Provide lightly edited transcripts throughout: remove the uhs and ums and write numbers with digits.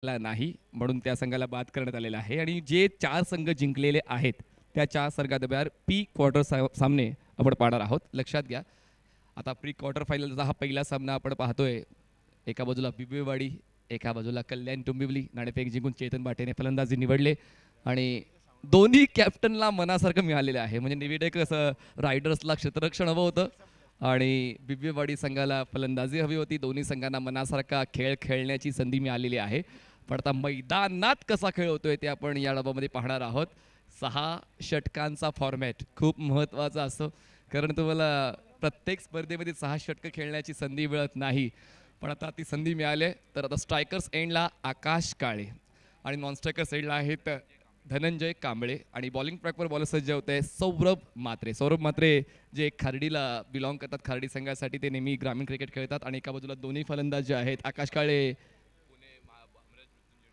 नाही म्हणून त्या संघाला बाद करण्यात आलेला आहे आणि जे 4 संघ जिंकलेले आहेत त्या 4 संघादरम्यान प्री क्वार्टर सामने आपण पाहणार आहोत. लक्षात घ्या, आता प्री क्वार्टर फायनलचा हा पहिला सामना आपण पाहतोय. एका बाजूला बिबवेवाडी, एका बाजूला कल्याण डोंबिवली. नाणेफेक जिंकून चेतन बाटेने फलंदाजी निवडले आणि दोन्ही कॅप्टनला मनासारखं मिळालेलं आहे. म्हणजे निवेदक कसं रायडर्सला क्षेत्ररक्षण हवं होतं आणि बिबवेवाडी संघाला फलंदाजी हवी होती. दोन्ही संघांना मनासारखा खेळ खेळण्याची संधी मिळालेली आहे. पण आता मैदानात कसा खेळ होतोय ते आपण या डबामध्ये पाहणार आहोत. 6 षटकांचा फॉर्मॅट खूप महत्त्वाचा असतो, कारण तुम्हाला प्रत्येक स्पर्धेमध्ये 6 षटकं खेळण्याची संधी मिळत नाही. पण आता ती संधी मिळाली. तर आता स्ट्रायकर्स एंडला आकाश काळे आणि नॉन स्ट्रायकर्स एंडला आहेत धनंजय कांबळे आणि बॉलिंग ट्रॅकवर बॉलर सज्ज होते सौरभ म्हात्रे. सौरभ म्हात्रे जे खार्डीला बिलॉंग करतात, खार्डी संघासाठी ते नेहमी ग्रामीण क्रिकेट खेळतात. आणि एका बाजूला दोन्ही फलंदाज जे आहेत आकाश काळे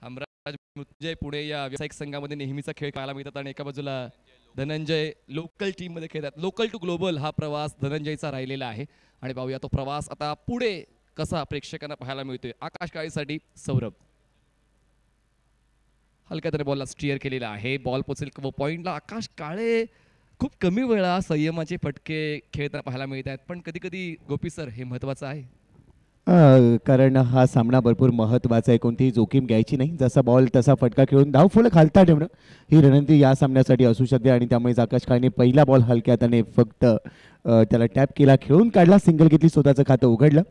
हमराज मृत्युंजय पुणे या व्यावसायिक संघामध्ये नेहमीचा खेळ खेळायला मिळतात आणि एका बाजूला धनंजय लोकल टीममध्ये खेळतात. लोकल टू ग्लोबल हा प्रवास धनंजयचा राहिलेला आहे आणि पाहूया तो प्रवास आता पुढे कसा प्रेक्षकांना पाहायला मिळतोय. आकाश काळेसाठी सौरभ हलक्या तरी बॉलला स्टीअर केलेला आहे. बॉल पोचेल पॉइंटला. आकाश काळे खूप कमी वेळा संयमाचे फटके खेळताना पाहायला मिळत आहेत. पण कधी कधी गोपी सर हे महत्वाचं आहे. कारण हा सामना भरपूर महत्त्वाचा आहे. कोणतीही जोखीम घ्यायची नाही. जसा बॉल तसा फटका खेळून धावफलक खालता ठेवणं ही रणनीती या सामन्यासाठी असू शकते आणि त्यामुळेच आकाश काळेने पहिला बॉल हलक्या त्याने फक्त त्याला टॅप केला, खेळून काढला, सिंगल घेतली, स्वतःचं खातं उघडलं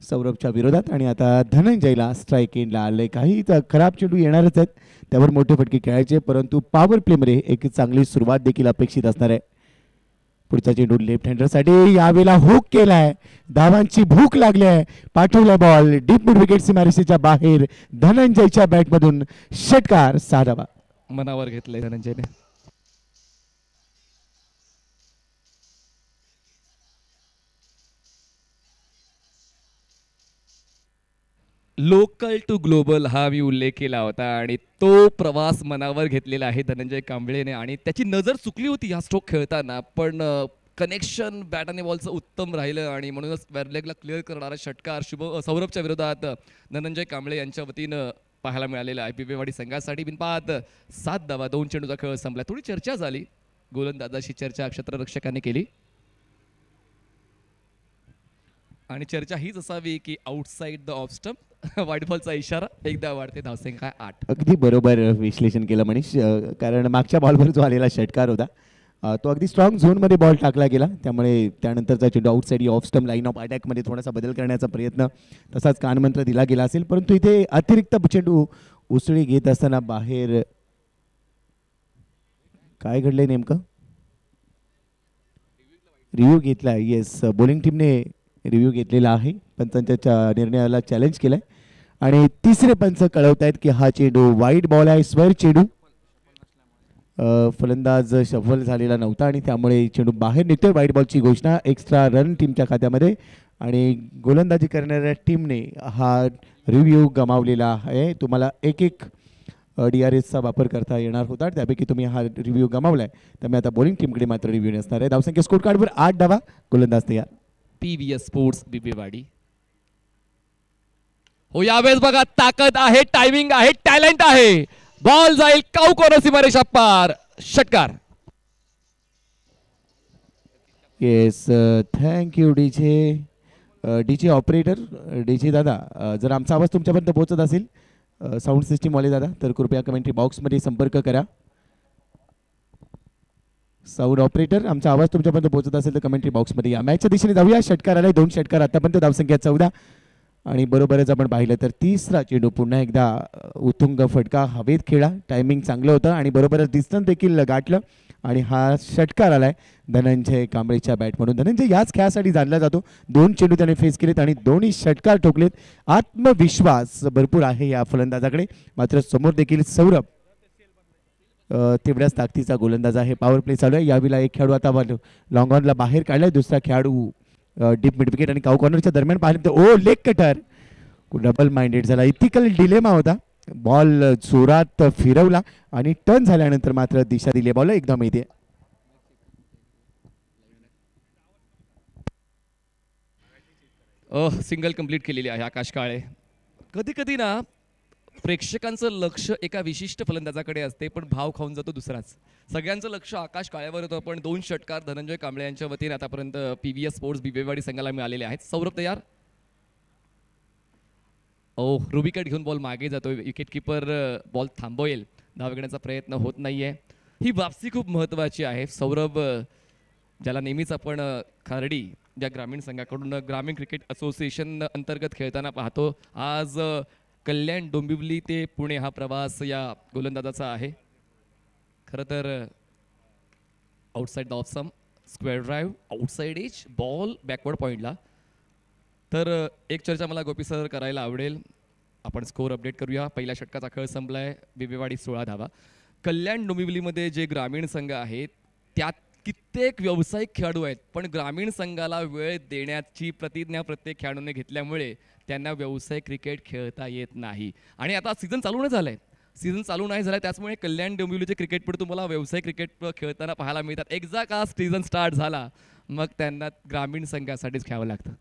सौरभच्या विरोधात. आणि आता धनंजयला स्ट्राईक एंडला आले. काही खराब चेंडू येणारच आहेत, त्यावर मोठे फटके खेळायचे, परंतु पॉवर प्लेमध्ये एक चांगली सुरुवात देखील अपेक्षित असणार आहे. पुढचा चेंडू लेफ्ट हँडरसाठी यावेळेला हुक केलाय. धावांची भूक लागली आहे. पाठवला बॉल डीप मिड विकेट सीमारेषेच्या बाहेर. धनंजयच्या बॅटमधून षटकार, 6 धावा. मनावर घेतलंय धनंजयने. लोकल टू ग्लोबल हा मी उल्लेख केला होता आणि तो प्रवास मनावर घेतलेला आहे धनंजय कांबळेने आणि त्याची नजर चुकली होती हा स्ट्रोक खेळताना, पण कनेक्शन बॅट आणि बॉलचं उत्तम राहिलं आणि म्हणूनच वेरलेगला क्लिअर करणारा षटकार सौरभच्या विरोधात धनंजय कांबळे यांच्या वतीनं पाहायला मिळालेला आहे. बिबवेवाडी संघासाठी बिनपात 7 धावा. 2 चेंडूचा खेळ संपला. थोडी चर्चा झाली, गोलंदाजाशी चर्चा क्षेत्ररक्षकाने केली आणि चर्चा हीच असावी की outside the off stump white बॉलचा इशारा. एकदा वाढते धावसंख्या 8. अगदी बरोबर विश्लेषण केलं मनीष. कारण मागच्या बॉलवर जो आलेला षटकार होता तो अगदी स्ट्रॉंग झोनमध्ये बॉल टाकला गेला, त्यामुळे त्यानंतरचा चेंडू outside off stump line of अटॅकमध्ये थोडासा बदल करण्याचा प्रयत्न, तसाच कानमंत्र दिला गेला असेल, परंतु इथे अतिरिक्त चेंडू उसळी घेत असताना बाहेर काय घडलंय नेमकं? रिव्ह्यू घेतला. येस, बॉलिंग टीमने रिव्ह्यू घेतलेला आहे. पंचांच्या निर्णयाला चॅलेंज केलंय आणि तिसरे पंच कळवत आहेत की हा चेंडू वाईट बॉल आहे, स्वर चेंडू. फलंदाज सफल झालेला नव्हता आणि त्यामुळे चेंडू बाहेर निघतोय. व्हाईट बॉलची घोषणा. एक्स्ट्रा रन टीमच्या खात्यामध्ये आणि गोलंदाजी करणाऱ्या टीमने हा रिव्ह्यू गमावलेला आहे. तुम्हाला एक DRSचा वापर करता येणार होता, त्यापैकी तुम्ही हा रिव्ह्यू गमावलाय, त्यामुळे आता बॉलिंग टीमकडे मात्र रिव्ह्यू नसणार आहे. धावसंख्या स्कोर कार्डवर 8 धावा. गोलंदाज तयार. PVS sports Bibwewadi. हो, यावेळेस बघा ताकद आहे, टायमिंग आहे, टॅलेंट आहे. बॉल जाईल काऊ कॉर्नर सीमारेषा पार. षटकार. Yes, thank you DJ operator. DJ दादा, जर आमचा आवाज तुमच्यापर्यंत पोहोचत असेल साऊंड सिस्टीमवाले दादा, तर कृपया कमेंट्री बॉक्समध्ये संपर्क करा. साऊंड ऑपरेटर, आमचा आवाज तुमच्यापर्यंत पोहोचत असेल तर कमेंट्री बॉक्समध्ये या. मॅचच्या दिशेने जाऊया. षटकार आलाय. 2 षटकार आतापर्यंत. धावसंख्या 14 आणि बरोबरच आपण पाहिलं तर तिसरा चेंडू पुन्हा एकदा उत्तुंग फटका हवेत खेळा. टायमिंग चांगलं होतं आणि बरोबरच डिस्टन्स देखील गाठलं आणि हा षटकार आलाय धनंजय कांबळेच्या बॅटमधून. धनंजय याच खेळासाठी जाणला जातो. 2 चेंडू त्याने फेस केलेत आणि दोन्ही षटकार ठोकलेत. आत्मविश्वास भरपूर आहे या फलंदाजाकडे. मात्र समोर देखील सौरभ तेवढ्याच ताकदीचा गोलंदाज आहे. पॉवर प्ले चालू आहे. यावेळेला एक खेळाडू आता लॉंग ऑनला बाहेर काढलाय, दुसरा खेळाडू डीप मिड विकेट आणि काऊ कॉर्नरच्या दरम्यान पाहिलं तर ओ लेग कटर. डबल माइंडेड झाला. इथिकल डिलेमा होता. बॉल जोरात फिरवला आणि टर्न झाल्यानंतर मात्र दिशा दिली बॉल एकदम इथे. सिंगल कंप्लीट केलेली आहे आकाश काळे. कधी कधी ना प्रेक्षकांचं लक्ष एका विशिष्ट फलंदाजाकडे असते, पण भाव खाऊन जातो दुसराच. सगळ्यांचं लक्ष आकाश काळेवर होतं, पण 2 षटकार धनंजय कांबळे यांच्या वतीने आतापर्यंत PVS स्पोर्ट्स बिबवेवाडी संघाला मिळालेले आहेत. सौरभ तयार. रुबिकट घेऊन बॉल मागे जातोय. विकेट किपर बॉल थांबवेल, धाव घेण्याचा प्रयत्न होत नाहीये. ही वापसी खूप महत्त्वाची आहे. सौरभ ज्याला नेहमीच आपण खार्डी ज्या ग्रामीण संघाकडून ग्रामीण क्रिकेट असोसिएशन अंतर्गत खेळताना पाहतो, आज कल्याण डोंबिवली ते पुणे हा प्रवास या गोलंदाजाचा आहे. खरं तर outside the off some, square drive, outside edge, ball backward पॉईंटला. तर एक चर्चा मला गोपी सर करायला आवडेल. आपण स्कोअर अपडेट करूया. पहिल्या षटकाचा खेळ संपलाय. बिबवेवाडी 16 धावा. कल्याण डोंबिवलीमध्ये जे ग्रामीण संघ आहेत त्यात कित्येक व्यावसायिक खेळाडू आहेत, पण ग्रामीण संघाला वेळ देण्याची प्रतिज्ञा प्रत्येक खेळाडूने घेतल्यामुळे त्यांना व्यावसायिक क्रिकेट खेळता येत नाही. आणि आता सीझन चालू नाही झालाय. सीझन चालू नाही झाला, त्याचमुळे कल्याण डोंबिवलीचे क्रिकेटपटू तुम्हाला व्यावसायिक क्रिकेट खेळताना पाहायला मिळतात. एकदा का सीझन स्टार्ट झाला मग त्यांना ग्रामीण संघासाठीच खेळावं लागतं.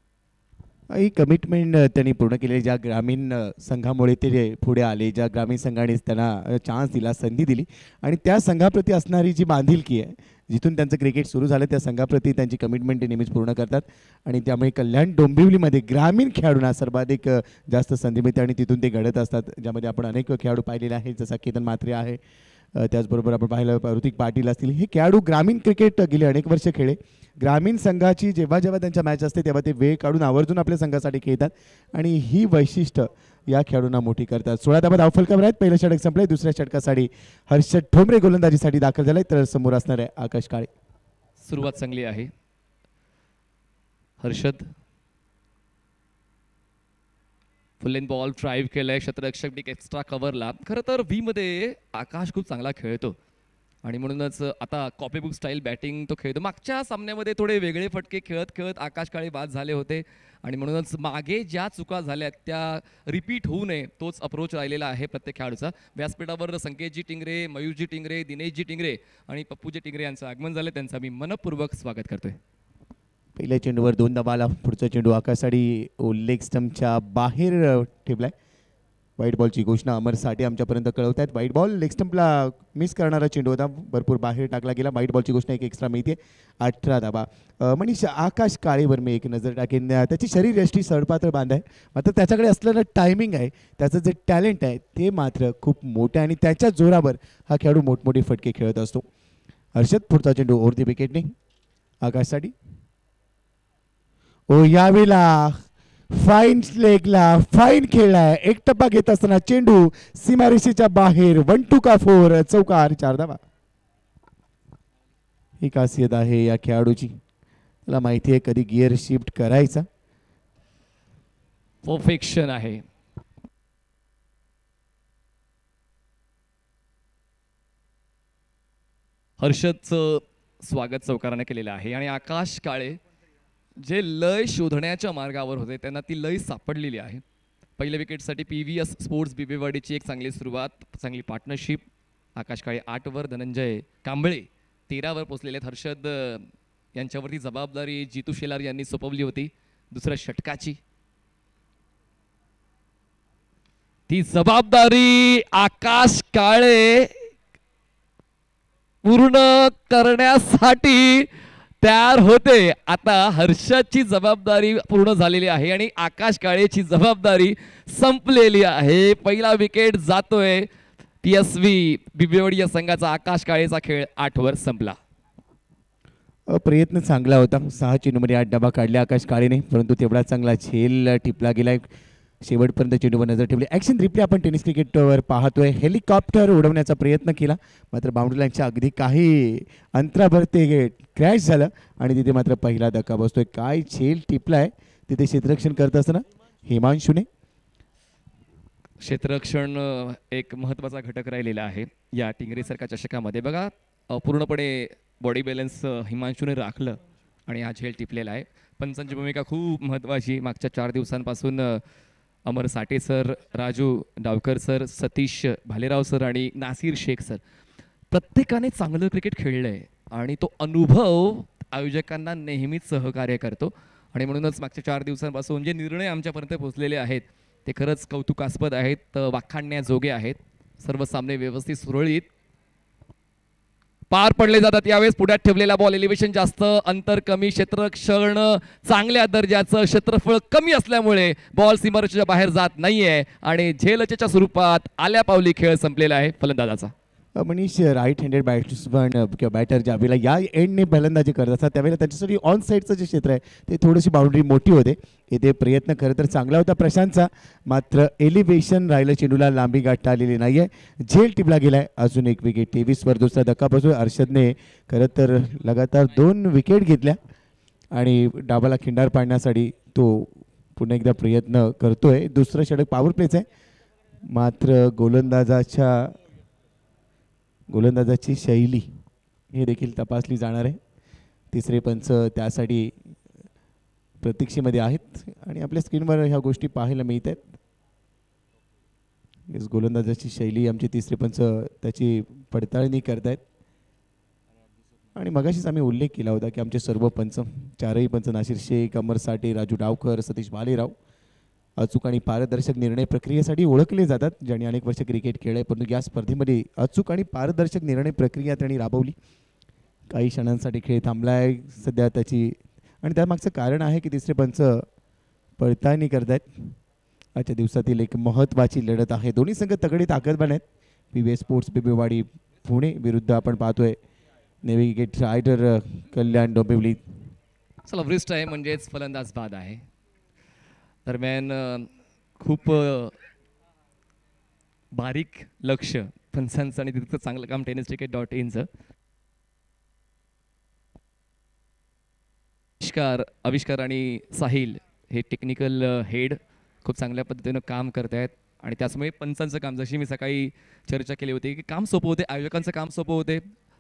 ही कमिटमेंट त्यांनी पूर्ण केली. ज्या ग्रामीण संघामुळे ते पुढे आले, ज्या ग्रामीण संघाने त्यांना चान्स दिला, संधी दिली, आणि त्या संघाप्रती असणारी जी बांधिलकी आहे, जिथून त्यांचं क्रिकेट सुरू झालं, त्या संघाप्रती त्यांची कमिटमेंट ते नेहमीच पूर्ण करतात. आणि त्यामुळे कल्याण डोंबिवलीमध्ये ग्रामीण खेळाडूंना सर्वाधिक जास्त संधी मिळते आणि तिथून ते घडत असतात, ज्यामध्ये आपण अनेक खेळाडू पाहिलेले आहेत, जसा केतन म्हात्रे आहे, त्याचबरोबर आपण पाहिलं ऋतिक पाटील असतील. हे खेळाडू ग्रामीण क्रिकेट गेले अनेक वर्ष खेळले. ग्रामीण संघाची जेव्हा जेव्हा त्यांच्या मॅच असते तेव्हा ते वेळ काढून आवर्जून आपल्या संघासाठी खेळतात आणि ही वैशिष्ट्य या खेळाडूंना मोठी करतात. 16 धावा धावफलकावर आहेत. पहिलं षटक संपलंय. दुसऱ्या षटकासाठी हर्षद ठोंबरे गोलंदाजीसाठी दाखल झालाय, तर समोर असणार आहे आकाश काळे. सुरुवात चांगली आहे. Harshad full in ball drive केलाय. क्षेत्ररक्षक एक एक्स्ट्रा कव्हरला. खरं तर व्ही मध्ये आकाश खूप चांगला खेळतो आणि म्हणूनच आता कॉपीबुक स्टाईल बॅटिंग तो खेळतो. मागच्या सामन्यामध्ये थोडे वेगळे फटके खेळत खेळत आकाश काळे बाद झाले होते आणि म्हणूनच मागे ज्या चुका झाल्या त्या रिपीट होऊ नये तोच अप्रोच राहिलेला आहे प्रत्येक खेळाडूचा. व्यासपीठावर संकेतजी टिंगरे, मयूरजी टिंगरे, दिनेशजी टिंगरे आणि पप्पूजी टिंगरे यांचं आगमन झालं. त्यांचं मी मनपूर्वक स्वागत करतोय. पहिल्या चेंडूवर 2 धावाला. पुढचा चेंडू आकाशसाठी लेग स्टंपच्या बाहेर ठेवलाय. व्हाईट बॉलची घोषणा अमर साठे आमच्यापर्यंत कळवत आहेत. व्हाईट बॉल लेग स्टंपला मिस करणारा चेंडू होता, भरपूर बाहेर टाकला गेला. व्हाईट बॉलची घोषणा एक एक्स्ट्रा मिळते. 18 धावा. मनीष, आकाश काळेवर मी एक नजर टाकेन. त्याची शरीरयष्टी सडपातळ बांध आहे, मात्र त्याच्याकडे असलेलं टायमिंग आहे, त्याचं जे टॅलेंट आहे ते मात्र खूप मोठं आहे आणि त्याच्या जोरावर हा खेळाडू मोठमोठे फटके खेळत असतो. हर्षद, पुढचा चेंडू ओव्हर दी विकेटने आकाशसाठी. यावेळेला फाईन लेगला फाईन खेळलाय. एक टप्पा घेत असताना चेंडू सीमारेषेच्या बाहेर. 1-2 का 4, चौकार, 4 धावा. ही खासियत आहे या खेळाडूची, त्याला माहिती आहे कधी गिअर शिफ्ट करायचा. परफेक्शन आहे. हर्षदचं स्वागत चौकाराने केलेलं आहे आणि आकाश काळे जे लय शोधण्याच्या मार्गावर होते त्यांना ती लय सापडलेली आहे. पहिल्या विकेटसाठी PVS स्पोर्ट्स बिबवेवाडीची एक चांगली सुरुवात, चांगली पार्टनरशिप. आकाश काळे 8 वर, धनंजय कांबळे 13 वर पोचलेले आहेत. हर्षद यांच्यावरती जबाबदारी जितू शेलार यांनी सोपवली होती दुसऱ्या षटकाची. ती जबाबदारी आकाश काळे पूर्ण करण्यासाठी तयार होते. आता हर्षदची जबाबदारी पूर्ण झालेली आहे आणि आकाश काळेची जबाबदारी संपलेली आहे. पहिला विकेट जातोय PSV बिबवेवाडी या संघाचा. आकाश काळेचा खेळ 8 वर संपला. प्रयत्न चांगला होता. 6 चेंडूमध्ये 8 डबा काढले आकाश काळेने, परंतु तेवढा चांगला झेल टिपला गेलाय. शेवटपर्यंत चेंडूवर नजर ठेवली. ॲक्शन रिप्ले आपण टेनिस क्रिकेटवर पाहतोय. हेलिकॉप्टर उडवण्याचा प्रयत्न केला, मात्र बाउंड्री लाईनच्या अगदी काही अंतराभर ते क्रॅश झालं आणि तिथे मात्र पहिला धक्का बसतोय. काय झेल टिपलाय तिथे क्षेत्ररक्षण करत असताना हिमांशूने. क्षेत्ररक्षण एक महत्त्वाचा घटक राहिलेला आहे या टिंगरेसारख्या चषकामध्ये. बघा, पूर्णपणे बॉडी बॅलन्स हिमांशूने राखलं आणि हा झेल टिपलेला आहे. पंचांची भूमिका खूप महत्त्वाची. मागच्या 4 दिवसांपासून Amar Sathe sir, Raju Davkar sir, Satish Bhalerao sir आणि नासिर शेख सर प्रत्येकाने चांगलं क्रिकेट खेळलं आहे आणि तो अनुभव आयोजकांना नेहमीच सहकार्य करतो आणि म्हणूनच मागच्या 4 दिवसांपासून जे निर्णय आमच्यापर्यंत पोहोचलेले आहेत ते खरंच कौतुकास्पद आहेत, वाखाणण्याजोगे आहेत. सर्व सामने व्यवस्थित सुरळीत पार पडले जातात. यावेळेस पुढ्यात ठेवलेला बॉल एलिव्हेशन जास्त, अंतर कमी, क्षेत्ररक्षण चांगल्या दर्जाचं, क्षेत्रफळ कमी असल्यामुळे बॉल सीमारेषेच्या बाहेर जात नाहीये आणि झेलच्या स्वरूपात आल्या पावली खेळ संपलेला आहे फलंदाजाचा. मनीष राईट हँडेड बॅट्समन किंवा बॅटर ज्यावेळेला या एंडने फलंदाजी करत असतात त्यावेळेला त्यांच्यासाठी ऑन साईडचं जे क्षेत्र आहे ते थोडीशी बाउंड्री मोठी होते. इथे प्रयत्न खरं तर चांगला होता प्रशांतचा, मात्र एलिव्हेशन राहिलं, चेंडूला लांबी गाठता आलेली नाही आहे. झेल टिपला गेला आहे. अजून एक विकेट 23वर दुसरा धक्का बसू. अर्षदने खरं तर लगातार 2 विकेट घेतल्या आणि डावाला खिंडार पाडण्यासाठी तो पुन्हा एकदा प्रयत्न करतोय. दुसरं षटक पॉवर प्लेच आहे, मात्र गोलंदाजाची शैली हे देखील तपासली जाणार आहे. तिसरे पंच त्यासाठी प्रतीक्षेमध्ये आहेत आणि आपल्या स्क्रीनवर ह्या गोष्टी पाहायला मिळत आहेत. गोलंदाजाची शैली आमचे तिसरे पंच त्याची पडताळणी करत आहेत. आणि मगाशीच आम्ही उल्लेख केला होता की आमचे सर्व पंच, चारही पंच नाशिर शेख, अमर साठे, राजू डावकर, सतीश भालेराव अचूक आणि पारदर्शक निर्णय प्रक्रियेसाठी ओळखले जातात, ज्यांनी अनेक वर्ष क्रिकेट खेळले. परंतु या स्पर्धेमध्ये अचूक आणि पारदर्शक निर्णय प्रक्रिया त्यांनी राबवली. काही क्षणांसाठी खेळ थांबला आहे सध्या त्याची, आणि त्यामागचं कारण आहे की तिसरे पंच पडताळणी करत आहेत. आजच्या दिवसातील एक महत्त्वाची लढत आहे. दोन्ही संघ तगडी ताकदवान आहेत. PVS स्पोर्ट्स बिबवेवाडी पुणे विरुद्ध आपण पाहतोय नेव्हिगेट रायडर कल्याण डोंबिवली. चला, व्रिस्ट आहे म्हणजेच फलंदाज बाद आहे. दरम्यान खूप बारीक लक्ष पंचांचं आणि तितकं चांगलं काम tennisticket.inचं. आविष्कार आणि साहिल हे टेक्निकल हेड खूप चांगल्या पद्धतीनं काम करत आहेत आणि त्याचमुळे पंचांचं काम, जशी मी सकाळी चर्चा केली होती की काम सोपं होते, आयोजकांचं काम सोपं होते,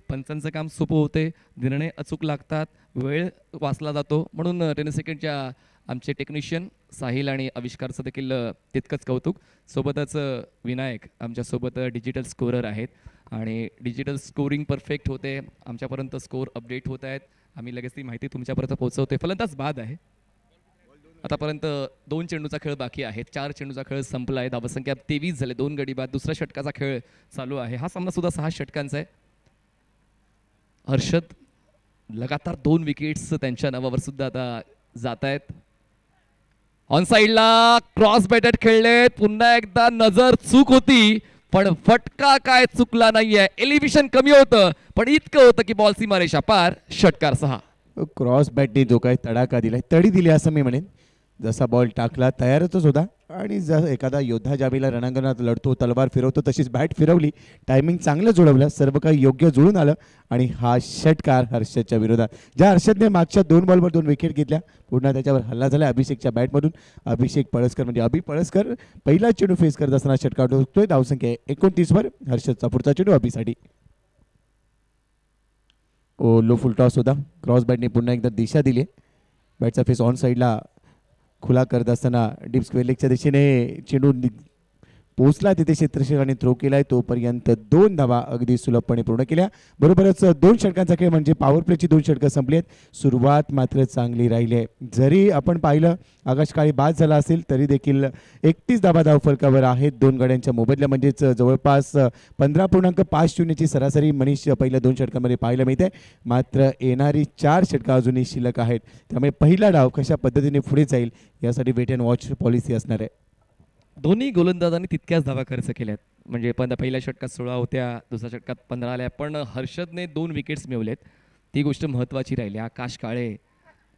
पंचांचं काम सोपं होते, निर्णय अचूक लागतात, वेळ वाचला जातो. म्हणून tennisticketच्या आमचे टेक्निशियन साहिल आणि आविष्कारचं देखील तितकंच कौतुक. सोबतच विनायक आमच्यासोबत डिजिटल स्कोरर आहेत आणि डिजिटल स्कोरिंग परफेक्ट होते. आमच्यापर्यंत स्कोर अपडेट होत आहेत, आम्ही लगेच ती माहिती तुमच्यापर्यंत पोहोचवते. फलंदाज बाद आहे. आतापर्यंत 2 चेंडूचा खेळ बाकी आहे. 4 चेंडूचा खेळ संपला आहे. धावसंख्या 23 झाले, 2 गडी बाद. दुसऱ्या षटकाचा खेळ चालू आहे. हा सामना सुद्धा 6 षटकांचा आहे. हर्षद लगातार 2 विकेट्स त्यांच्या नावावर सुद्धा आता जात आहेत. ऑन साईडला क्रॉस बॅटेड खेळले, पुन्हा एकदा नजर चूक होती, पण फटका काय चुकला नाहीये. एलिव्हेशन कमी होतं, पण इतकं होतं की बॉल सीमारेषा पार. षटकार 6. क्रॉस बॅटने जो काही तडाखा दिलाय, तडी दिली असं मी म्हणेन. जसा बॉल टाकला तयारच होता आणि जर एखादा योद्धा ज्यावेळेला रणांगणात लढतो, तलवार फिरवतो, तशीच बॅट फिरवली, टायमिंग चांगलं जुळवलं, सर्व काही योग्य जुळून आलं आणि हा षटकार हर्षदच्या विरोधात. ज्या हर्षदने मागच्या 2 बॉलवर 2 विकेट घेतल्या, पुन्हा त्याच्यावर हल्ला झाला अभिषेकच्या बॅटमधून. अभिषेक पळसकर म्हणजे अभि पळसकर पहिला चेंडू फेस करत असताना षटकार ठोकतोय. धावसंख्या 29वर. हर्षदचा पुढचा चेंडू अभिसाठी. लो फुल टॉस होता. क्रॉस बॅटने पुन्हा एकदा दिशा दिली. बॅटचा फेस ऑन साईडला खुला करत असताना डीप स्क्वेअर लेगच्या दिशेने चेंडू पोचला, तिथे क्षेत्ररक्षकाने थ्रो केलाय. तोपर्यंत 2 धावा अगदी सुलभपणे पूर्ण केल्या. बरोबरच 2 षटकांचा खेळ म्हणजे पॉवर प्लेची 2 षटकं संपली आहेत. सुरुवात मात्र चांगली राहिली आहे. जरी आपण पाहिलं आकाश काळी बाद झाला असेल तरी देखील 31 धावा धावफलकावर आहेत 2 गड्यांच्या मोबदल्या, म्हणजेच जवळपास 15.50ची सरासरी मनीष पहिल्या 2 षटकांमध्ये पाहायला मिळते. मात्र येणारी 4 षटकं अजूनही शिल्लक आहेत, त्यामुळे पहिला डाव कशा पद्धतीने पुढे जाईल यासाठी वेट अँड वॉच पॉलिसी असणार आहे. दोन्ही गोलंदाजांनी तितक्याच धावा खर्च केल्यात. म्हणजे पहिल्या षटकात 16 होत्या, दुसऱ्या षटकात 15 आल्या, पण हर्षदने 2 विकेट्स मिळवलेत. ती गोष्ट महत्त्वाची राहिली. आकाश काळे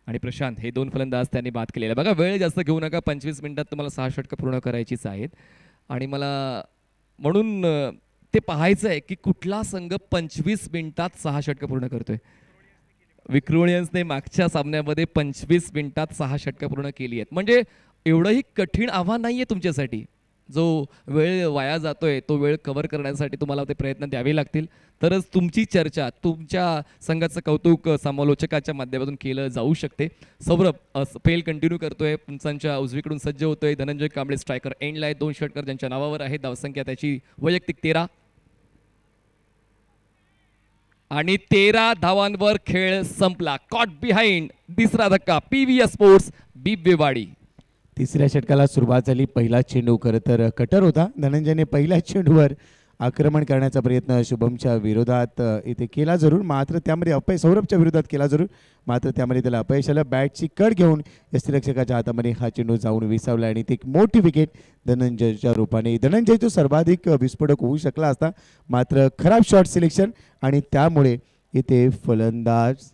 आणि प्रशांत हे 2 फलंदाज त्यांनी बाद केलेले. बघा, वेळ जास्त घेऊ नका. 25 मिनिटात तुम्हाला 6 षटकं पूर्ण करायचीच आहेत आणि मला म्हणून ते पाहायचं आहे की कुठला संघ 25 मिनिटात 6 षटकं पूर्ण करतोय. विक्रोळियन्सने मागच्या सामन्यामध्ये 25 मिनिटात 6 षटकं पूर्ण केली आहेत. म्हणजे एवढंही कठीण आव्हान नाही आहे तुमच्यासाठी. जो वेळ वाया जातोय तो वेळ कव्हर करण्यासाठी तुम्हाला ते प्रयत्न द्यावे लागतील, तरच तुमची चर्चा, तुमच्या संघाचं कौतुक समालोचकाच्या माध्यमातून केलं जाऊ शकते. सौरभ फेल कंटिन्यू करतोय, पंचांच्या उजवीकडून सज्ज होतोय. धनंजय कांबळे स्ट्रायकर एंडला आहे. 2 षटकर ज्यांच्या नावावर आहे. धावसंख्या त्याची वैयक्तिक 13 आणि 13 धावांवर खेळ संपला. Caught behind. तिसरा धक्का PVS स्पोर्ट्स बिबवेवाडी. तिसऱ्या षटकाला सुरुवात झाली. पहिला चेंडू खरं तर कटर होता. धनंजयने पहिल्या चेंडूवर आक्रमण करण्याचा प्रयत्न शुभमच्या विरोधात इथे केला जरूर, मात्र त्यामध्ये अपयश, सौरभच्या विरोधात केला जरूर, मात्र त्यामध्ये त्याला अपयश आलं. बॅटची कड घेऊन यष्टिरक्षकाच्या हातामध्ये हा चेंडू जाऊन विसावला आणि ती एक मोठी विकेट धनंजयच्या रूपाने. धनंजय तो सर्वाधिक विस्फोटक होऊ शकला असता, मात्र खराब शॉट सिलेक्शन आणि त्यामुळे इथे फलंदाज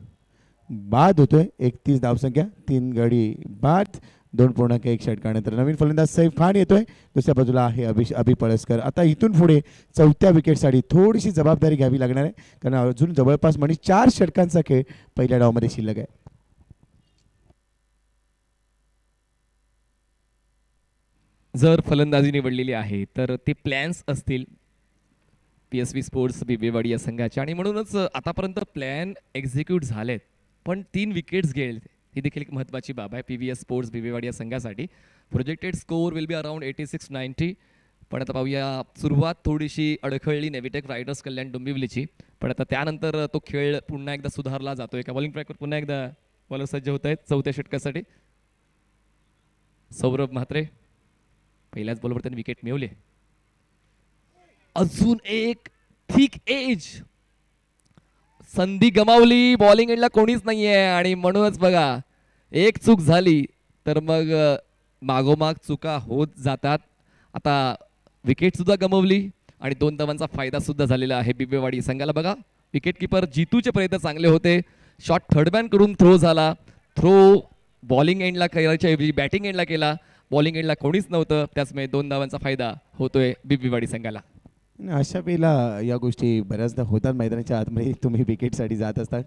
बाद होतोय. 31 धावसंख्या, 3 गडी बाद, 2.1 षटकानंतर नवीन फलंदाज सैफ खान येतोय. दुसऱ्या बाजूला आहे अभि पळसकर. आता इथून पुढे चौथ्या विकेटसाठी थोडीशी जबाबदारी घ्यावी लागणार आहे, कारण अजून जवळपास 4 षटकांचा खेळ पहिल्या डावामध्ये शिल्लक आहे. जर फलंदाजी निवडलेली आहे तर ते प्लॅन्स असतील PSV स्पोर्ट्स बिबवेवाडी या संघाचे, आणि म्हणूनच आतापर्यंत प्लॅन एक्झिक्यूट झालेत, पण 3 विकेट्स गेले. ही देखील एक महत्त्वाची बाब आहे PVS स्पोर्ट्स बिबवेवाडी या संघासाठी. Projected score will be around 86-90. पण आता पाहूया, सुरुवात थोडीशी अडखळली नेव्हिटेक रायडर्स कल्याण डोंबिवलीची, पण आता त्यानंतर तो खेळ पुन्हा एकदा सुधारला जातो. एका बॉलिंग ट्रॅकवर पुन्हा एकदा बॉलर सज्ज होत आहेत चौथ्या षटकासाठी. सौरभ म्हात्रे पहिल्याच बॉलवर त्यांनी विकेट मिळवले. अजून एक थिक एज, संधी गमावली, बॉलिंग एंडला कोणीच नाहीये, आणि म्हणूनच बघा, एक चूक झाली तर मग मागोमाग चुका होत जातात. आता विकेट सुद्धा गमावली आणि 2 धावांचा फायदा सुद्धा झालेला आहे बिबवेवाडी संघाला. बघा, विकेट किपर जितूचे प्रयत्न चांगले होते, शॉट थर्डमॅन कडून थ्रो झाला, थ्रो बॉलिंग एंडला करायच्या ऐवजी बॅटिंग एंडला केला, बॉलिंग एंडला कोणीच नव्हतं, त्याचमुळे 2 धावांचा फायदा होतोय बिबवेवाडी संघाला. अशा वेळेला या गोष्टी बऱ्याचदा होतात मैदानाच्या आतमध्ये. तुम्ही विकेटसाठी जात असतात,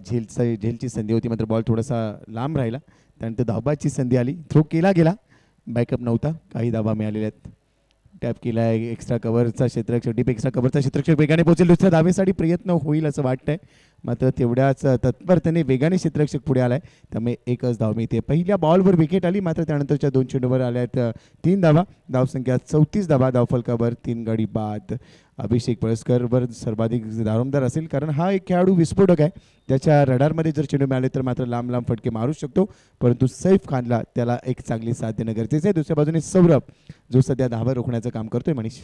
झेलची संधी होती, मात्र बॉल थोडासा लांब राहिला, त्यानंतर धाबाची संधी आली, थ्रो केला गेला, बॅकअप नव्हता, काही धाबा मिळालेल्या आहेत. टॅप केला आहे, एक्स्ट्रा कव्हरचा क्षेत्ररक्षक, डीप एक्स्ट्रा कव्हरचा क्षेत्ररक्षक वेगाने पोहोचेल, दुसऱ्या धावेसाठी प्रयत्न होईल असं वाटतंय, मात्र तेवढ्याच तत्परतेने वेगाने क्षेत्ररक्षक पुढे आलाय, त्यामुळे एकच धाव मिळते. पहिल्या बॉलवर विकेट आली, मात्र त्यानंतरच्या 2 चेंडूवर आल्यात 3 धावा, धावसंख्या 34 धावा, धावफलकावर 3 गडी बाद. अभिषेक पळसकरवर सर्वाधिक दारोमदार असेल, कारण हा एक खेळाडू विस्फोटक आहे, त्याच्या रडारमध्ये जर चेंडू मिळाले तर मात्र लांब लांब फटके मारू शकतो, परंतु सैफ खानला त्याला एक चांगली साथ देणं गरजेचं आहे. दुसऱ्या बाजूने सौरभ, जो सध्या धावा रोखण्याचं काम करतोय. मनीष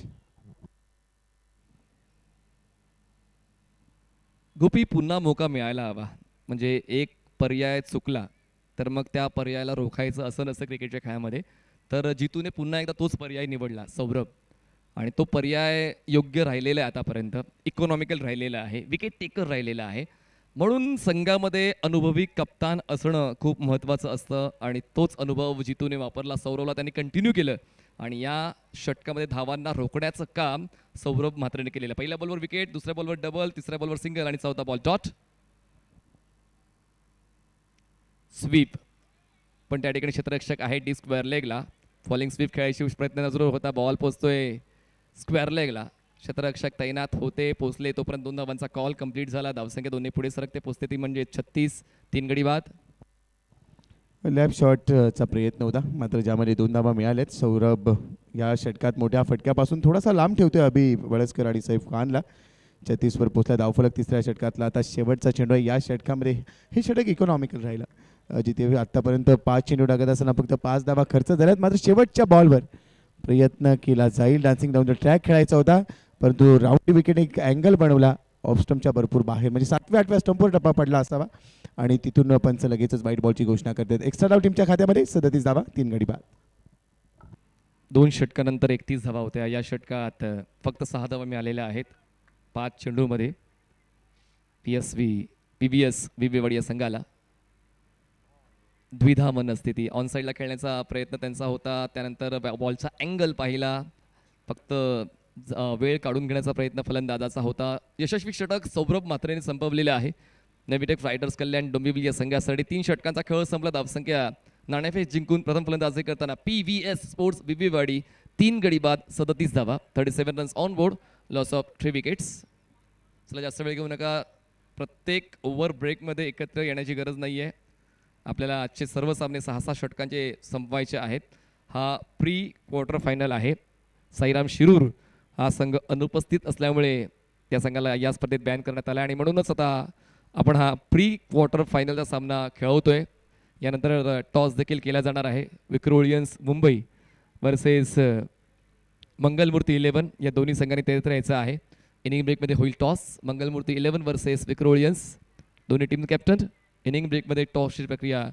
गोपी, पुन्हा मौका मिळायला हवा, म्हणजे एक पर्याय चुकला तर मग त्या पर्यायाला रोखायचं असं नसतं क्रिकेटच्या खेळामध्ये. तर जितूने पुन्हा एकदा तोच पर्याय निवडला सौरभ, आणि तो पर्याय योग्य राहिलेला आहे आतापर्यंत, इकॉनॉमिकल राहिलेला आहे, विकेट टेकर राहिलेला आहे. म्हणून संघामध्ये अनुभवी कप्तान असणं खूप महत्त्वाचं असतं, आणि तोच अनुभव जितूने वापरला, सौरभला त्यांनी कंटिन्यू केलं, आणि या षटकामध्ये धावांना रोखण्याचं काम सौरभ म्हात्रेने केलेलं. पहिल्या बॉलवर विकेट, दुसऱ्या बॉलवर डबल, तिसऱ्या बॉलवर सिंगल, आणि चौथा बॉल डॉट, स्वीप. पण त्या ठिकाणी क्षेत्ररक्षक आहे डी स्क्वेअर लेगला, फॉलिंग स्वीप खेळायची प्रयत्न जरूर होता, बॉल पोचतोय स्क्वेअर लेगला, क्षेत्ररक्षक तैनात होते, पोचले, तोपर्यंत 2 धावांचा कॉल कंप्लीट झाला, धावसंख्या 2 पुढे सरकते, पोचते ती म्हणजे 36, 3 गडी बाद. लॅप शॉटचा प्रयत्न होता, मात्र ज्यामध्ये 2 धावा मिळाल्यात. सौरभ या षटकात मोठ्या फटक्यापासून थोडासा लांब ठेवतोय अभि पळसकर आणि सैफ खानला. 36वर पोचला धावफलक तिसऱ्या षटकातला. आता शेवटचा चेंडू आहे या षटकामध्ये. हे षटक इकॉनॉमिकल राहिलं, जिथे आत्तापर्यंत 5 चेंडू टाकत असताना फक्त 5 धावा खर्च झाल्यात, मात्र शेवटच्या बॉलवर प्रयत्न केला जाईल, डान्सिंग डाऊन द ट्रॅक खेळायचा होता, परंतु राऊंड विकेट एक अँगल बनवला ऑफ स्टंपच्या भरपूर बाहेर, म्हणजे 7व्या-8व्या स्टंपवर टप्पा पडला असावा, आणि तिथून पंच लगेचच वाईट बॉलची घोषणा करतात. एक्स्ट्रा डाव टीमच्या खात्यामध्ये 37 धावा, 3 गडी बाद. 2 षटकानंतर 31 धावा होत्या. या षटकात फक्त 6 धावा मिळालेल्या आहेत 5 चेंडूमध्ये PVS बिबवेवाडी या संघाला. द्विधा मनस्थिती, ऑन साईडला खेळण्याचा प्रयत्न त्यांचा होता, त्यानंतर बॉलचा अँगल पाहिला, फक्त वेळ काढून घेण्याचा प्रयत्न फलंदाजाचा होता. यशस्वी षटक सौरभ म्हात्रेने संपवलेले आहे नेव्हिटेक रायडर्स कल्याण डोंबिवली या संघासाठी. 3 षटकांचा खेळ संपला, धावसंख्या नाणेफेक जिंकून प्रथम फलंदाजी करताना PVS स्पोर्ट्स बिबवेवाडी 3 गडी बाद, 37 धावा, 37 runs on board, loss of 3 wickets. चला, जास्त वेळ घेऊ नका, प्रत्येक ओव्हर ब्रेकमध्ये एकत्र येण्याची गरज नाही आहे. आपल्याला आजचे सर्व सामने 6-6 षटकांचे संपवायचे आहेत. हा प्री क्वार्टर फायनल आहे. साईराम शिरूर हा संघ अनुपस्थित असल्यामुळे त्या संघाला या स्पर्धेत बॅन करण्यात आला, आणि म्हणूनच आता आपण हा प्री क्वार्टर फायनलचा सामना खेळवतोय. यानंतर टॉस देखील केला जाणार आहे. विक्रोलियन्स मुंबई वर्सेस मंगलमूर्ती 11 या दोन्ही संघांनी तयार राहायचं आहे. इनिंग ब्रेकमध्ये होईल टॉस. मंगलमूर्ती 11 वर्सेस विक्रोलियन्स, दोन्ही टीम कॅप्टन. इनिंग ब्रेकमध्ये टॉसची प्रक्रिया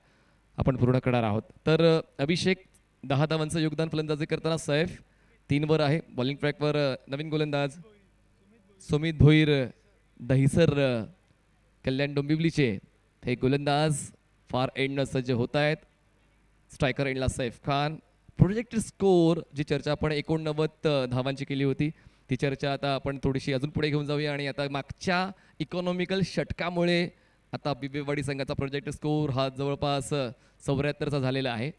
आपण पूर्ण करणार आहोत. तर अभिषेक 10 धावांचं योगदान फलंदाजी करताना सैफ 3 वर आहे. बॉलिंग ट्रॅकवर नवीन गोलंदाज सुमित भोईर दहिसर कल्याण डोंबिवलीचे हे गोलंदाज फार एंडनं सज्ज होत आहेत. स्ट्रायकर एंडला सैफ खान. प्रोजेक्टेड स्कोर जी चर्चा आपण 89 धावांची केली होती ती चर्चा आता आपण थोडीशी अजून पुढे घेऊन जाऊया. आणि आता मागच्या इकॉनॉमिकल षटकामुळे आता बिबेवाडी संघाचा प्रोजेक्ट स्कोर हा जवळपास 74चा झालेला आहे.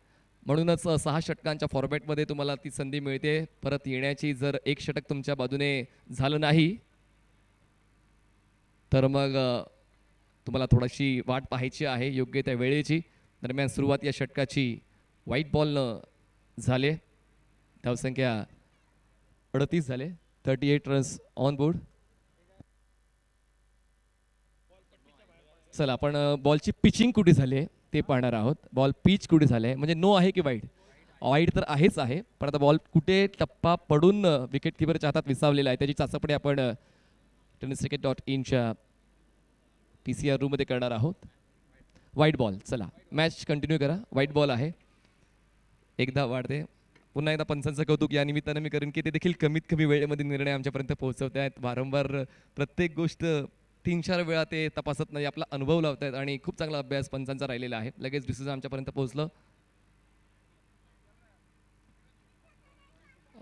म्हणूनच 6 षटकांच्या फॉर्मॅटमध्ये तुम्हाला ती संधी मिळते परत येण्याची. जर एक षटक तुमच्या बाजूने झालं नाही तर मग तुम्हाला थोडीशी वाट पाहायची आहे योग्य त्या वेळेची. दरम्यान सुरुवात या षटकाची व्हाईट बॉलनं झाले. धावसंख्या 38 झाले. 38 रन्स ऑन बोर्ड. चला आपण बॉलची पिचिंग कुठे झाली आहे ते पाहणार आहोत. बॉल पिच कुठे झाले आहे म्हणजे नो आहे की वाईड. वाईड तर आहेच आहे पण आता बॉल कुठे टप्पा पडून विकेट किपरच्या हातात विसावलेला आहे त्याची चाचपणी आपण tenniscricket.inच्या PCR रूममध्ये करणार आहोत. White ball. चला मॅच कंटिन्यू करा. व्हाईट बॉल आहे. एकदा वाढते. पुन्हा एकदा पंचांचं कौतुक या निमित्तानं मी करेन की ते देखील कमीत कमी वेळेमध्ये निर्णय आमच्यापर्यंत पोहोचवत आहेत. वारंवार प्रत्येक गोष्ट 3-4 वेळा ते तपासत नाही, आपला अनुभव लावत आहेत आणि खूप चांगला अभ्यास पंचांचा राहिलेला आहे. लगेच डिसिजन आमच्यापर्यंत पोहोचलं.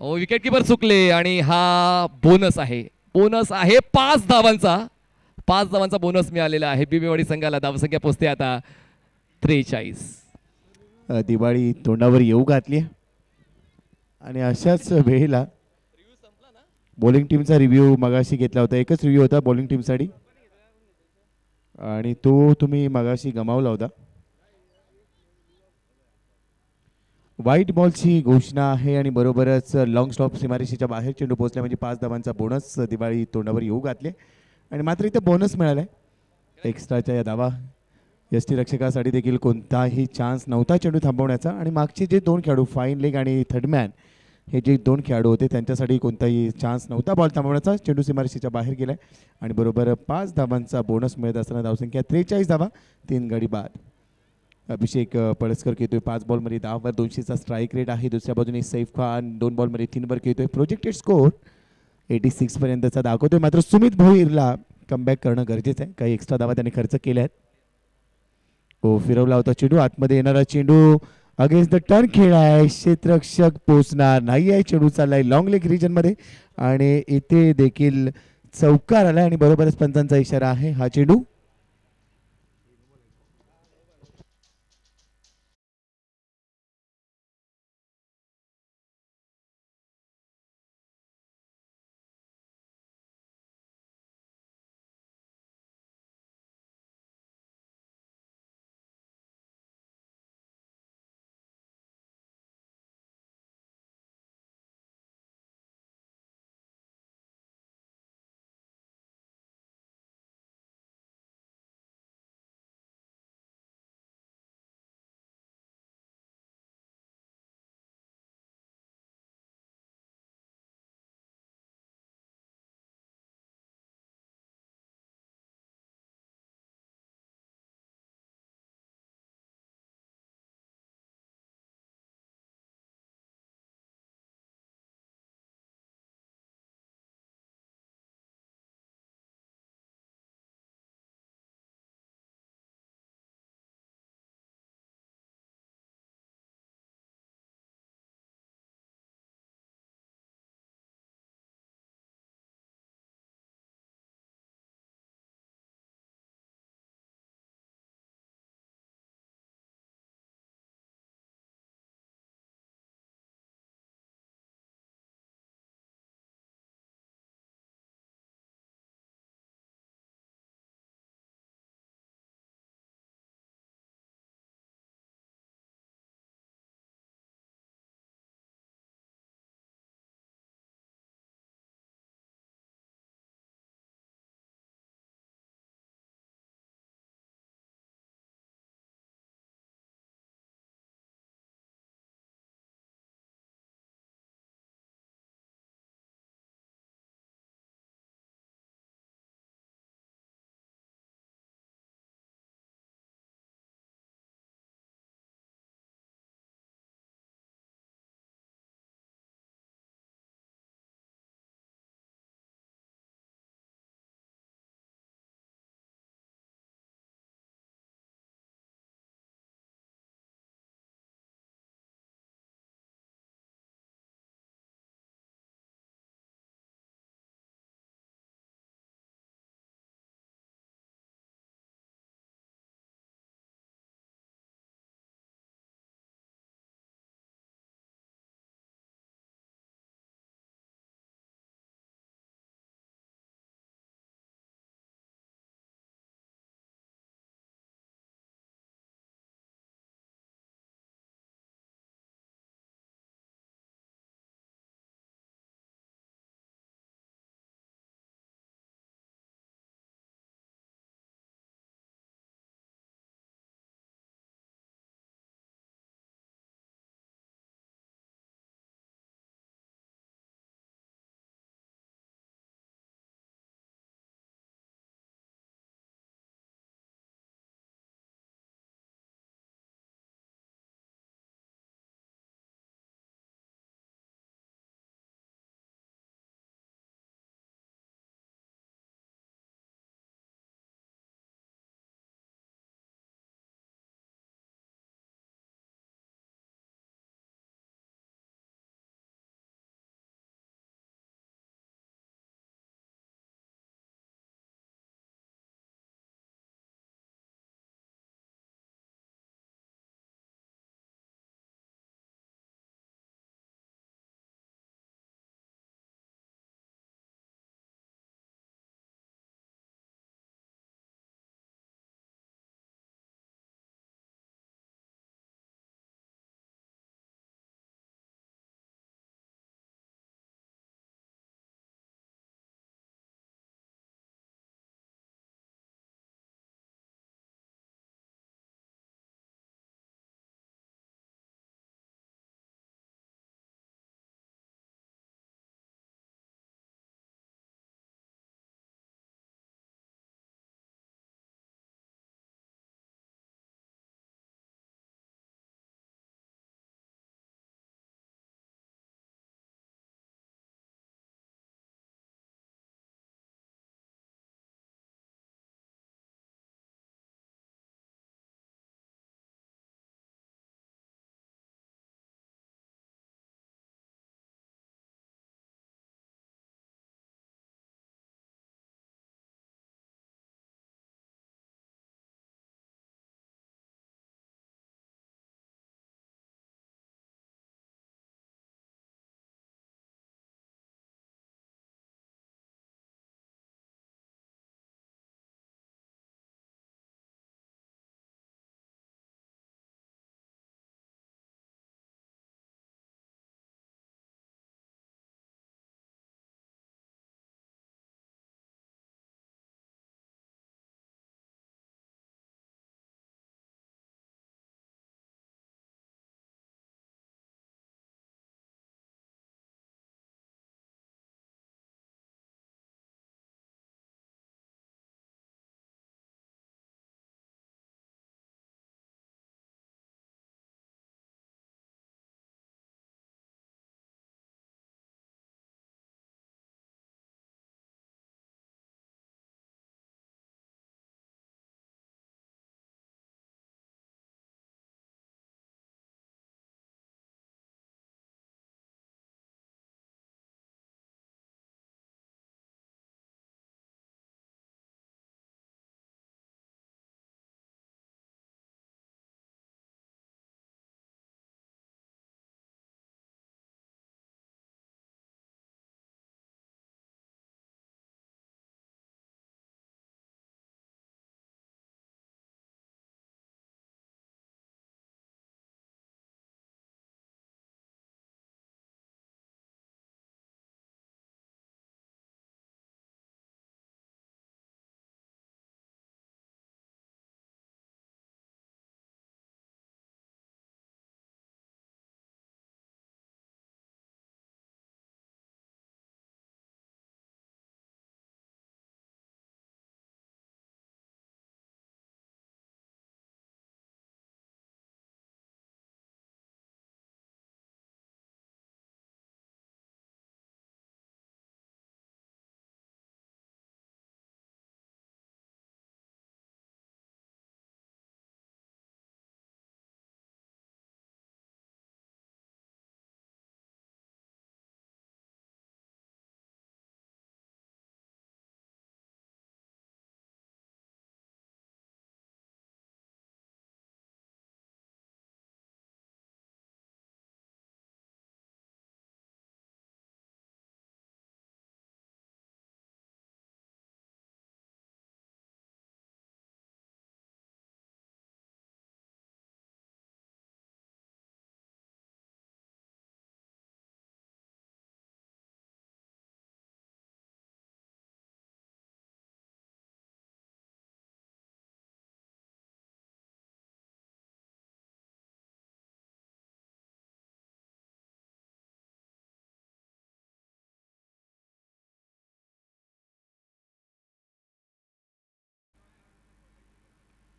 ओ विकेट किपर चुकले आणि हा बोनस आहे. बोनस आहे 5 धावांचा. 5 धावांचा बोनस मिळालेला आहे बिबेवाडी संघाला. धावसंख्या पोहोचते आता 43. दिवाळी तोंडावर येऊ घातली आणि अशाच वेळेला बॉलिंग टीमचा रिव्ह्यू मगाशी घेतला होता. एकच रिव्ह्यू होता बॉलिंग टीमसाठी आणि तो तुम्ही मगाशी गमावला होता. व्हाईट बॉलची घोषणा आहे आणि बरोबरच लॉंग स्टॉप सीमारेषेच्या बाहेर चेंडू पोहोचला म्हणजे 5 धावांचा बोनस दिवाळी तोंडावर येऊ घातले. आणि मात्र इथं बोनस मिळाला आहे एक्स्ट्राच्या या धावा. यष्टीरक्षकासाठी देखील कोणताही चान्स नव्हता चेंडू थांबवण्याचा. आणि मागचे जे 2 खेळाडू फाईन लेग आणि थर्डमॅन हे जे 2 खेळाडू होते त्यांच्यासाठी कोणताही चान्स नव्हता बॉल थांबवण्याचा. चेंडू सीमारेषेच्या बाहेर गेलाय आणि बरोबर 5 धावांचा बोनस मिळत असताना धावसंख्या 43 धावा 3 गडी बाद. अभिषेक पळसकर खेळतोय 5 बॉलमध्ये 10 वर 200चा स्ट्राईक रेट आहे. दुसऱ्या बाजूने सैफ खान 2 बॉलमध्ये 3 वर खेळतोय. प्रोजेक्टेड स्कोर 86 पर्यंतचा दाखवतोय. मात्र सुमित भोईरला कमबॅक करणं गरजेचं आहे. काही एक्स्ट्रा धावा त्यांनी खर्च केल्या आहेत. हो फिरवला होता चेंडू. आतमध्ये येणारा चेंडू अगेन्स्ट द टर्न खेळ आहे. क्षेत्ररक्षक पोचणार नाही आहे. चेंडू चाललाय लॉंग लेग रिजन मध्ये आणि इथे देखील चौकार आलाय आणि बरोबरच पंचांचा इशारा आहे. हा चेंडू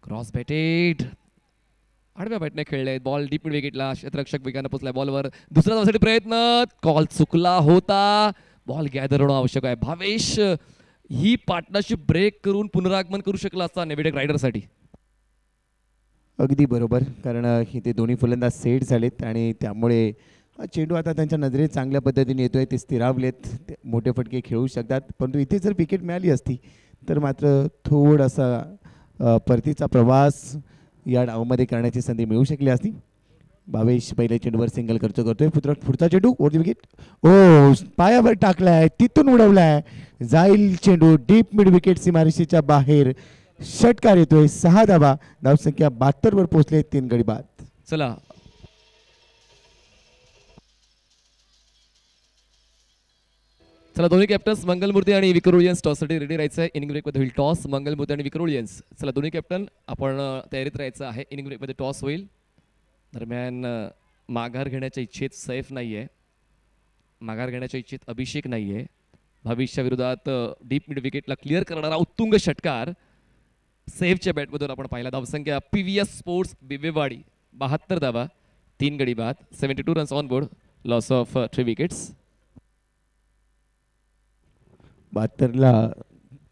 क्रॉस बॅटेड आडव्या बॅटने खेळले बॉल डीप मिड विकेटला क्षेत्ररक्षक वेगानं पोचलाय बॉलवर दुसऱ्या धावासाठी प्रयत्न कॉल चुकला होता बॉल गॅदर होणं आवश्यक आहे भावेश ही पार्टनरशिप ब्रेक करून पुनरागमन करू शकला असता नेव्हिटेक रायडरसाठी अगदी बरोबर कारण इथे दोन्ही फलंदाज सेट झालेत आणि त्यामुळे हा चेंडू आता त्यांच्या नजरेत चांगल्या पद्धतीने येतोय ते स्थिरावलेत ते मोठे फटके खेळू शकतात परंतु इथे जर विकेट मिळाली असती तर मात्र थोडासा परतीचा प्रवास या डावामध्ये करण्याची संधी मिळू शकली असती भावेश पहिल्या चेंडूवर सिंगल खर्च करतोय पुढचा चेंडू ओरती विकेट ओ पायावर टाकलाय तिथून उडवलाय जाईल चेंडू डीप मिड विकेट सीमारेषेच्या बाहेर षटकार येतोय 6 धावा धावसंख्या 72 वर पोहोचले 3 गडी बाद चला चला दोन्ही कॅप्टन्स मंगलमूर्ती आणि विक्रोलियन्स टॉससाठी रेडी राहायचं आहे इनिंग ब्रेकमध्ये होईल टॉस मंगलमूर्ती आणि विक्रोलियन्स चला दोन्ही कॅप्टन आपण तयारीत राहायचं आहे इनिंग ब्रेकमध्ये टॉस होईल दरम्यान माघार घेण्याच्या इच्छेत सैफ नाही आहे माघार घेण्याच्या इच्छेत अभिषेक नाही आहे भविष्या विरोधात डीप मिड विकेटला क्लिअर करणारा उत्तुंग षटकार सैफच्या बॅटमधून आपण पाहिला धावसंख्या PVS स्पोर्ट्स बिवेवाडी 72 धावा 3 गडी बाद 72 runs on board loss of 3 wickets 72ला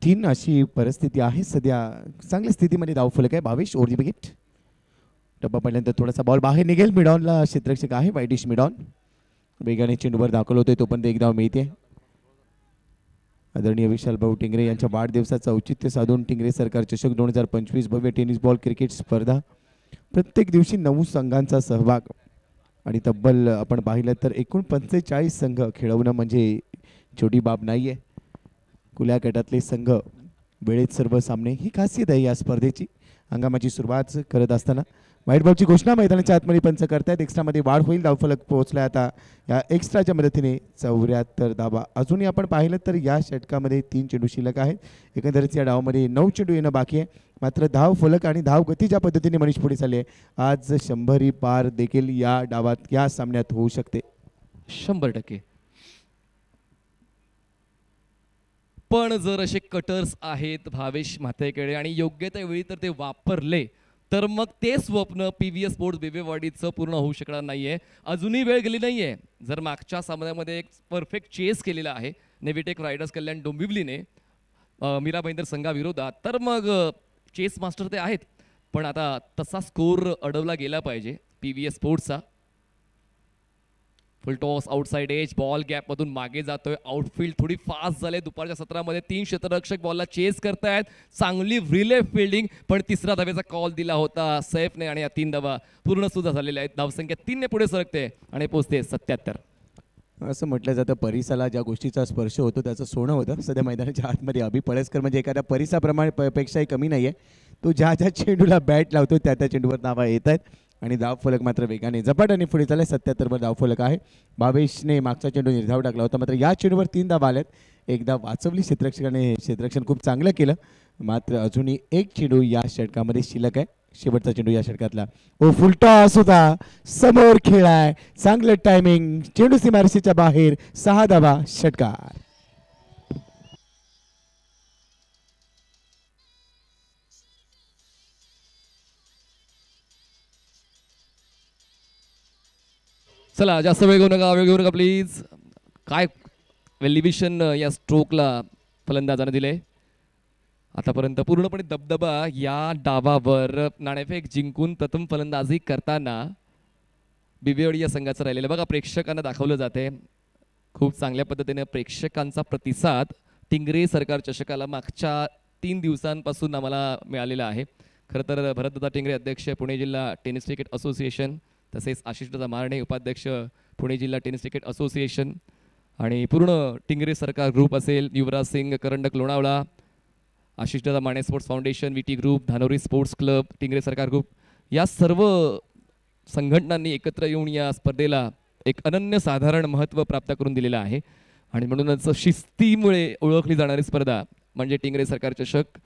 3 अशी परिस्थिती आहे सध्या चांगल्या स्थितीमध्ये धावफलक आहे भावेश ओरती विकेट डब्बा पडल्यानंतर थोडासा बॉल बाहेर निघेल मिडॉनला क्षेत्ररक्षक आहे वाईडिश मिडॉन वेगाने चेंडूवर दाखल होतोय तो पण एक धाव मिळते आदरणीय विशाल भाऊ टिंगरे यांच्या वाढदिवसाचं औचित्य साधून टिंगरे सरकार चषक 2025 भव्य टेनिस बॉल क्रिकेट स्पर्धा प्रत्येक दिवशी 9 संघांचा सहभाग आणि तब्बल आपण पाहिलं तर एकूण 45 संघ खेळवणं म्हणजे छोटी बाब नाही आहे खुल्या गटातले संघ वेळेत सर्व सामने ही खासियत आहे या स्पर्धेची हंगामाची सुरुवात करत असताना व्हाईट बॉलची घोषणा मैदानाच्या आतमध्ये पंच करतायत एक्स्ट्रामध्ये वाढ होईल धावफलक पोहोचलाय आता या एक्स्ट्राच्या मदतीने 74 धावा अजूनही आपण पाहिलं तर या षटकामध्ये 3 चेंडू शिल्लक आहेत एकंदरीत या डावामध्ये 9 चेंडू येणं बाकी आहे मात्र धाव फलक आणि धाव गती ज्या पद्धतीने मनीष पुढे चालली आहे आज 100 पार देखील या डावात या सामन्यात होऊ शकते 100%. पण जर असे कटर्स आहेत भावेश म्हातेकडे आणि योग्य त्या वेळी तर ते वापरले तर मग ते स्वप्न PVS स्पोर्ट्स बेबेवाडीचं पूर्ण होऊ शकणार नाहीये अजूनही वेळ गेली नाहीये जर मागच्या सामन्यामध्ये एक परफेक्ट चेस केलेला आहे नेव्हिटेक रायडर्स कल्याण डोंबिवलीने मीरा भाईंदर संघाविरोधात तर मग चेस मास्टर ते आहेत पण आता तसा स्कोर अडवला गेला पाहिजे PVS स्पोर्ट्सचा full toss outside edge ball gap मधून मागे जातोय आउटफील्ड थोडी फास्ट झाले दुपारच्या सत्रामध्ये 3 क्षेत्ररक्षक बॉलला चेस करतायत चांगली रिले फिल्डिंग पण तिसरा धावेचा कॉल दिला होता सैफने आणि या 3 धावा पूर्ण सुद्धा झालेल्या आहेत धावसंख्या 3 ने पुढे सरकते आणि पोहोचते 77 असं म्हटलं जातं परिसाला ज्या गोष्टीचा स्पर्श होतो त्याचं सोनं होतं सध्या मैदानाच्या आतमध्ये अभि पळसकर म्हणजे एखाद्या परिसाप्रमाणे पेक्षाही कमी नाही आहे तो ज्या ज्या चेंडूला बॅट लावतो त्या त्या चेंडूवर धावा येत आहेत आणि धावफलक मात्र वेगाने झपाट्याने पुढे चालले 77 वर धावफलक आहे भावेशने मागचा चेंडू निर्धाव टाकला होता मात्र या चेंडूवर 3 धावा आल्यात एकदा वाचवली क्षेत्ररक्षकाने क्षेत्ररक्षण खूप चांगलं केलं मात्र अजूनही एक चेंडू या षटकामध्ये शिल्लक आहे शेवटचा चेंडू या षटकातला ओ फुलटॉस होता समोर खेळाय चांगलं टायमिंग चेंडू सीमारेषेच्या बाहेर 6 धावा षटकार चला जास्त वेळ घेऊ नका प्लीज काय वेलिव्हिशन या स्ट्रोकला फलंदाजाने दिले आतापर्यंत पूर्णपणे दबदबा या डावावर नाणेफेक जिंकून प्रथम फलंदाजी करताना बिवेवाडी या संघाचं राहिलेलं बघा प्रेक्षकांना दाखवलं जाते खूप चांगल्या पद्धतीने प्रेक्षकांचा प्रतिसाद टिंगरे सरकार चषकाला मागच्या 3 दिवसांपासून आम्हाला मिळालेला आहे खरं तर भरतदादा टिंगरे अध्यक्ष पुणे जिल्हा टेनिस क्रिकेट असोसिएशन तसेच आशिषदादा मारणे उपाध्यक्ष पुणे जिल्हा टेनिस क्रिकेट असोसिएशन आणि पूर्ण टिंगरे सरकार ग्रुप असेल युवराज सिंग करंडक लोणावळा आशिषदादा Mane sports foundation VT group Dhanori sports club Tingre Sarkar group या सर्व संघटनांनी एकत्र येऊन या स्पर्धेला एक अनन्यसाधारण महत्त्व प्राप्त करून दिलेलं आहे आणि म्हणूनच शिस्तीमुळे ओळखली जाणारी स्पर्धा म्हणजे टिंगरे सरकार चषक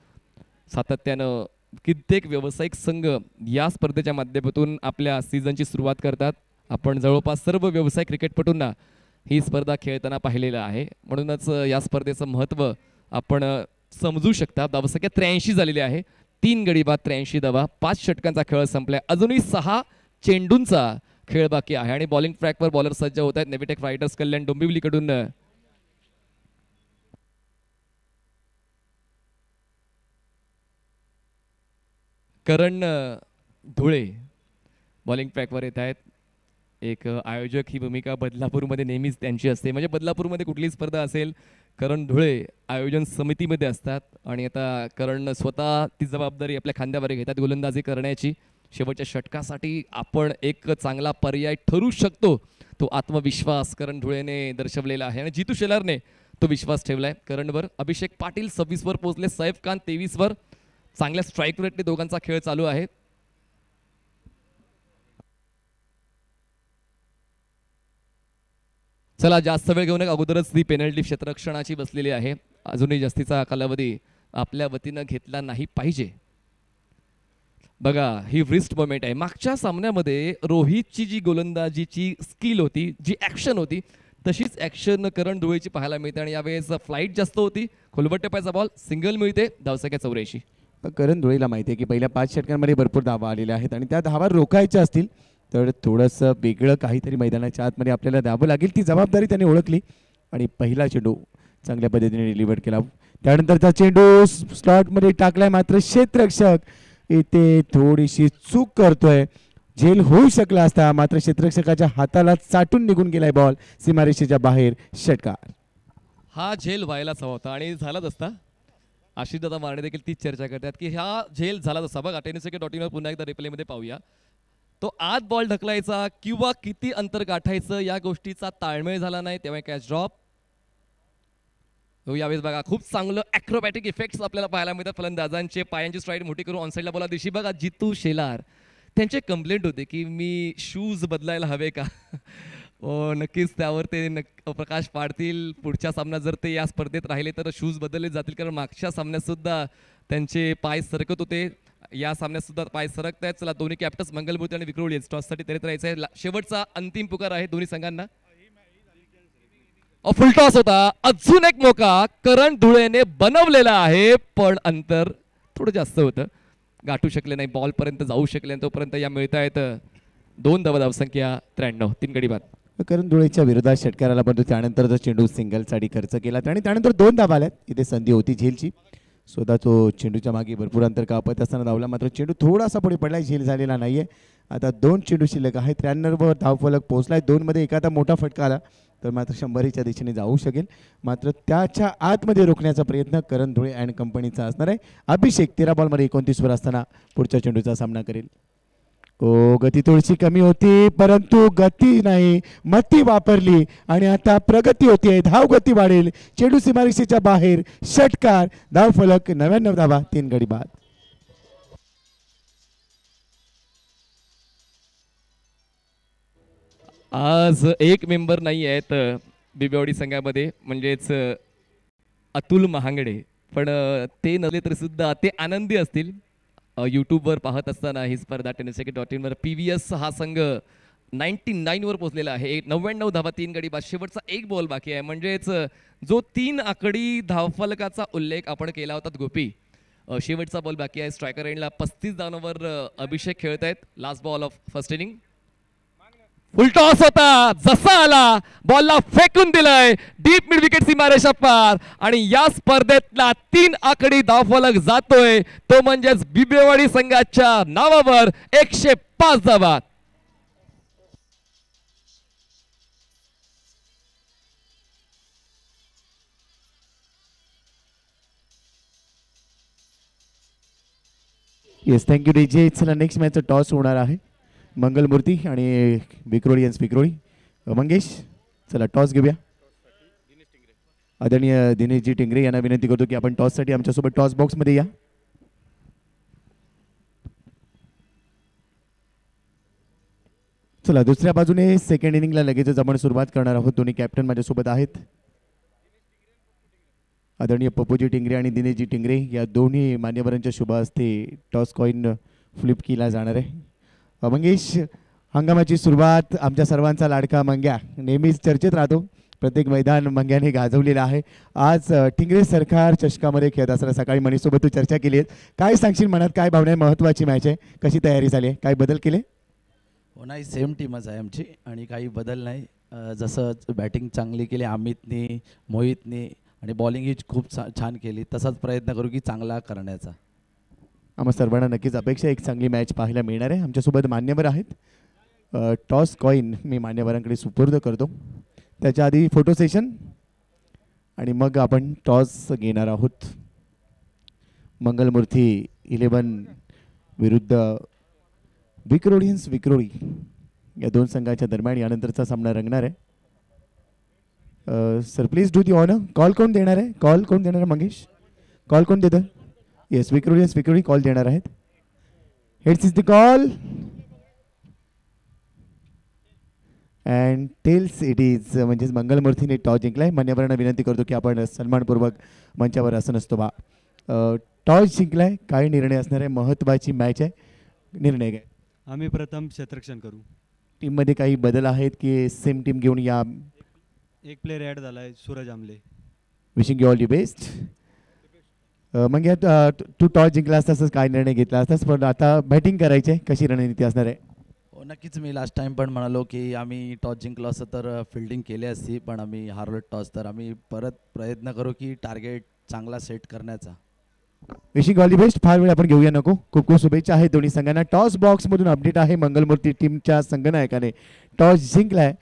सातत्यानं कित्येक व्यावसायिक संघ या स्पर्धेच्या माध्यमातून आपल्या सीझनची सुरुवात करतात आपण जवळपास सर्व व्यावसायिक क्रिकेटपटूंना ही स्पर्धा खेळताना पाहिलेलं आहे म्हणूनच या स्पर्धेचं महत्त्व आपण समजू शकता धावसंख्या 83 झालेली आहे 3 गडी बाद 83 धावा. 5 षटकांचा खेळ संपलाय. अजूनही 6 चेंडूंचा खेळ बाकी आहे आणि बॉलिंग ट्रॅकवर बॉलर सज्ज होत आहेत. नेव्हिटेक फायटर्स कल्याण डोंबिवलीकडून करण धुळे बॉलिंग ट्रॅकवर येत आहेत. एक आयोजक ही भूमिका बदलापूरमध्ये नेहमीच त्यांची असते. म्हणजे बदलापूरमध्ये कुठलीही स्पर्धा असेल करण धुळे आयोजन समितीमध्ये असतात आणि आता करण स्वतः ती जबाबदारी आपल्या खांद्यावर घेतात गोलंदाजी करण्याची. शेवटच्या षटकासाठी आपण एक चांगला पर्याय ठरू शकतो तो आत्मविश्वास करण धुळेने दर्शवलेला आहे आणि जितू शेलारने तो विश्वास ठेवलाय करणवर. अभिषेक पाटील 26 वर पोहोचले, सैफ खान 23 वर. चांगल्या स्ट्राईक रेटने दोघांचा खेळ चालू आहे. चला जास्त वेळ घेऊन अगोदरच ती पेनल्टी क्षेत्ररक्षणाची बसलेली आहे. अजूनही जास्तीचा कालावधी आपल्या वतीनं घेतला नाही पाहिजे. बघा ही रिस्ट मोमेंट आहे. मागच्या सामन्यामध्ये रोहितची जी गोलंदाजीची स्किल होती, जी ॲक्शन होती, तशीच ॲक्शन करण धुळेची पाहायला मिळते आणि यावेळेस फ्लाईट जास्त होती. खोलवट टप्प्याचा बॉल सिंगल मिळते. धावसंख्या 84. करण धुळेला माहिती आहे की पहिल्या 5 षटकांमध्ये भरपूर धावा आलेल्या आहेत आणि त्या धावा रोखायच्या असतील तर थोडंसं वेगळं काहीतरी मैदानाच्या आतमध्ये आपल्याला द्यावं लागेल. ती जबाबदारी त्याने ओळखली आणि पहिला चेंडू चांगल्या पद्धतीने डिलिव्हर केला. त्यानंतरचा चेंडू स्लॉटमध्ये टाकलाय, मात्र क्षेत्ररक्षक इथे थोडीशी चूक करतोय. झेल होऊ शकला असता मात्र क्षेत्ररक्षकाच्या हाताला चाटून निघून गेलाय बॉल सीमारेषेच्या बाहेर. षटकार. हा झेल व्हायलाच हवा होता आणि झालाच असता. आशिष दादा मारणे देखील तीच चर्चा करतात की हा झेल झालाच असता. बघा टेनिस.in पुन्हा एकदा रिप्लेमध्ये पाहूया. तो आत बॉल ढकलायचा किंवा किती अंतर गाठायचं या गोष्टीचा ताळमेळ झाला नाही तेव्हा कॅच ड्रॉप. यावेळेस बघा खूप चांगलं ॲक्रोबॅटिक इफेक्ट्स आपल्याला पाहायला मिळतात फलंदाजांचे. पायांची स्ट्राईड मोठी करून ऑनसाईडला बोला दिवशी बघा जितू शेलार त्यांचे कंप्लेंट होते की मी शूज बदलायला हवे का. नक्कीच त्यावर ते प्रकाश पाडतील. पुढच्या सामन्यात जर ते या स्पर्धेत राहिले तर शूज बदलले जातील, कारण मागच्या सामन्यात सुद्धा त्यांचे पाय सरकत होते. या सामन्यात सुद्धा पाय सरकत आहेत. चला दोन्ही कॅप्टन्स मंगलमूर्ती आणि विक्रोळी टॉससाठी तयारीत राहायचं आहे. शेवटचा अंतिम पुकार आहे दोन्ही संघांना. फुल टॉस होता. अजून एक मोका करण धुळेने बनवलेला आहे पण अंतर थोडं जास्त होतं, गाठू शकले नाही, बॉल पर्यंत जाऊ शकले नाही. तोपर्यंत या मिळत आहेत 2 धावसंख्या 93. 3 गडी बाद. करण धुळेच्या विरोधात षटकाराला पण त्यानंतरचा चेंडू सिंगलसाठी खर्च केला आणि त्यानंतर 2 धावा आल्यात. इथे संधी होती झेलची. स्वतः तो चेंडूच्या मागे भरपूर अंतर कापत असताना धावला, मात्र चेंडू थोडासा पुढे पडलाय, झेल झालेला नाहीये. आता 2 चेंडू शिल्लक आहे. 93 वर धावफलक पोहोचलाय. 2 मध्ये एखादा मोठा फटका आला तर मात्र 100च्या दिशेने जाऊ शकेल, मात्र त्याच्या आतमध्ये रोखण्याचा प्रयत्न करण धुळे अँड कंपनीचा असणार आहे. अभिषेक 13 बॉलमध्ये 29 वर असताना पुढच्या चेंडूचा सामना करेल. गती थोडीशी कमी होती परंतु गती नाही मती वापरली आणि आता प्रगती होतीये. धाव गती वाढेल. चेंडू सीमारेषेच्या बाहेर. षटकार. धावफलक 99 धावा. 3 गडी बाद. आज एक मेंबर नाही आहेत बिबेवाडी संघामध्ये, म्हणजेच अतुल महांगडे, पण ते नसले तरी सुद्धा ते आनंदी असतील. यूट्यूबवर पाहत असताना ही स्पर्धा टेनिस.in वर PVS हा संघ 99 वर पोहोचलेला आहे. 99 धावा 3 गडी बाद. शेवटचा एक बॉल बाकी आहे, म्हणजेच जो 3 आकडी धावफलकाचा उल्लेख आपण केला होता गोपी, शेवटचा बॉल बाकी आहे. स्ट्रायकर एंडला 35 धावांवर अभिषेक खेळत आहेत. Last ball of first inning. Full toss होता, जसा आला बॉलला फेकून दिलंय डीप मिड विकेट सीमारेषा पार आणि या स्पर्धेतला 3 आकडी धावफलक जातोय तो म्हणजेच बिबेवाडी संघाच्या नावावर 105 धावा. Yes, thank you DJ. चला नेक्स्ट मॅचचा टॉस होणार आहे. मंगलमूर्ती आणि विक्रोळी. मंगेश चला टॉस घेऊया. आदरणीय दिनेशजी टिंगरे यांना विनंती करतो की आपण टॉससाठी आमच्यासोबत टॉस बॉक्समध्ये या. चला दुसऱ्या बाजूने सेकंड इनिंगला लगेचच आपण सुरुवात करणार आहोत. दोन्ही कॅप्टन माझ्यासोबत आहेत. आदरणीय पप्पूजी टिंगरे आणि दिनेशजी टिंगरे या दोन्ही मान्यवरांच्या शुभ हस्ते टॉस कॉइन फ्लिप केला जाणार आहे. मंगेश, हंगामाची सुरुवात आमच्या सर्वांचा लाडका मंग्या नेहमीच चर्चेत राहतो. प्रत्येक मैदान मंग्याने गाजवलेलं आहे. आज टिंगरे सरकार चषकामध्ये खेळत असताना सकाळी मनीषसोबत तू चर्चा केली आहे. काय सांगशील, मनात काय भावना आहे? महत्त्वाची मॅच आहे, कशी तयारी झाली आहे, काय बदल केले? हो नाही, सेम टीमच आहे आमची आणि काही बदल नाही. जसं बॅटिंग चांगली केली अमितनी, मोहितनी आणि बॉलिंग ही खूप छान केली, तसाच प्रयत्न करू की चांगला करण्याचा. आम्हा सर्वांना नक्कीच अपेक्षा एक चांगली मॅच पाहायला मिळणार आहे. आमच्यासोबत मान्यवर आहेत. टॉस कॉईन मी मान्यवरांकडे सुपूर्द करतो. त्याच्या आधी फोटो सेशन आणि मग आपण टॉस घेणार आहोत. मंगलमूर्ती 11 विरुद्ध विक्रोडियन्स विक्रोळी या दोन संघाच्या दरम्यान यानंतरचा सामना रंगणार आहे. Sir please do the honour. Call कोण देणार आहे? कॉल कोण देणार आहे मंगेश? कॉल कोण देतं? येस, विक्रोडियन्स विक्रोळी कॉल देणार आहेत. Heads is the call and tails it is, म्हणजेच मंगलमूर्तीने टॉस जिंकलाय. मान्यवरांना विनंती करतो की आपण सन्मानपूर्वक मंचावर असं नसतो बा. टॉस जिंकलाय, काय निर्णय असणार आहे? महत्त्वाची मॅच आहे, निर्णय काय? आम्ही प्रथम क्षेत्ररक्षण करू. टीममध्ये काही बदल आहेत की सेम टीम घेऊन या? एक प्लेअर ॲड झाला आहे, सूरज आमले. Wishing you all the best. मग या तू टॉस जिंकला असतास, काय निर्णय घेतला असतास, पण आता बॅटिंग करायची आहे, कशी रणनीती असणार आहे? हो नक्कीच, मी लास्ट टाइम पण म्हणालो की आम्ही टॉस जिंकलो असं तर फिल्डिंग केली असती, पण आम्ही हारलो टॉस, तर आम्ही परत प्रयत्न करू की टार्गेट चांगला सेट करण्याचा. Wishing all the best. फार वेळ आपण घेऊया नको. खूप खूप शुभेच्छा आहेत दोन्ही संघांना. टॉस बॉक्समधून अपडेट आहे, मंगलमूर्ती टीमच्या संघनायकाने टॉस जिंकलाय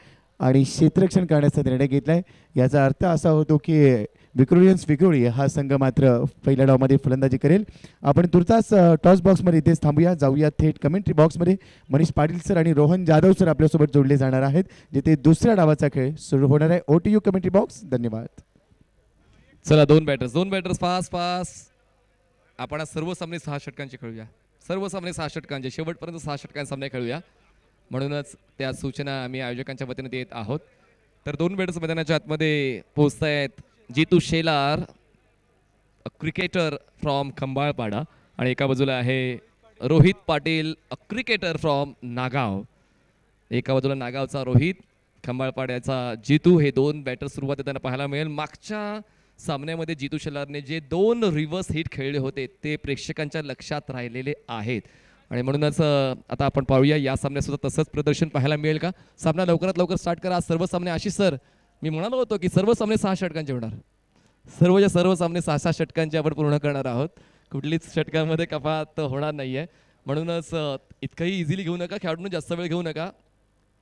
आणि क्षेत्ररक्षण करण्याचा निर्णय घेतलाय. याचा अर्थ असा होतो की विक्रोडियन्स विक्रोळी हा संघ मात्र पहिल्या डावमध्ये फलंदाजी करेल. आपण तुर्तास टॉस बॉक्समध्ये इथेच थांबूया, जाऊया थेट कमेंट्री बॉक्समध्ये. मनीष पाटील सर आणि रोहन जाधव सर आपल्यासोबत जोडले जाणार आहेत, जिथे दुसऱ्या डावाचा खेळ सुरू होणार आहे. OTU commentary box. धन्यवाद. चला, दोन बॅटर्स फास्ट फास्ट. आपण आज सर्व सामने 6 षटकांचे खेळूया. सर्व सामने 6 षटकांचे, शेवटपर्यंत 6 षटकांचे सामने खेळूया. म्हणूनच त्या सूचना आम्ही आयोजकांच्या वतीने देत आहोत. तर दोन बॅटर्स मैदानाच्या आतमध्ये पोहोचत आहेत. जितू शेलार, क्रिकेटर फ्रॉम खंबाळपाडा, आणि एका बाजूला आहे रोहित पाटील, क्रिकेटर फ्रॉम नागाव. एका बाजूला नागावचा रोहित, खंबाळपाड्याचा जितू. हे दोन बॅटर सुरुवात त्यांना पाहायला मिळेल. मागच्या सामन्यामध्ये जितू शेलारने जे 2 रिव्हर्स हिट खेळले होते ते प्रेक्षकांच्या लक्षात राहिलेले आहेत, आणि म्हणूनच आता आपण पाहूया या सामन्यात सुद्धा तसंच प्रदर्शन पाहायला मिळेल का. सामना लवकरात लवकर स्टार्ट करा. सर्व सामने आशिष सर, मी म्हणालो होतो की सर्व सामने 6 षटकांचे होणार. सर्व सामने 6 षटकांचे आपण पूर्ण करणार आहोत. कुठलीच षटकांमध्ये कपात होणार नाही आहे. म्हणूनच इतकंही इझिली घेऊ नका, खेळाडूंना जास्त वेळ घेऊ नका.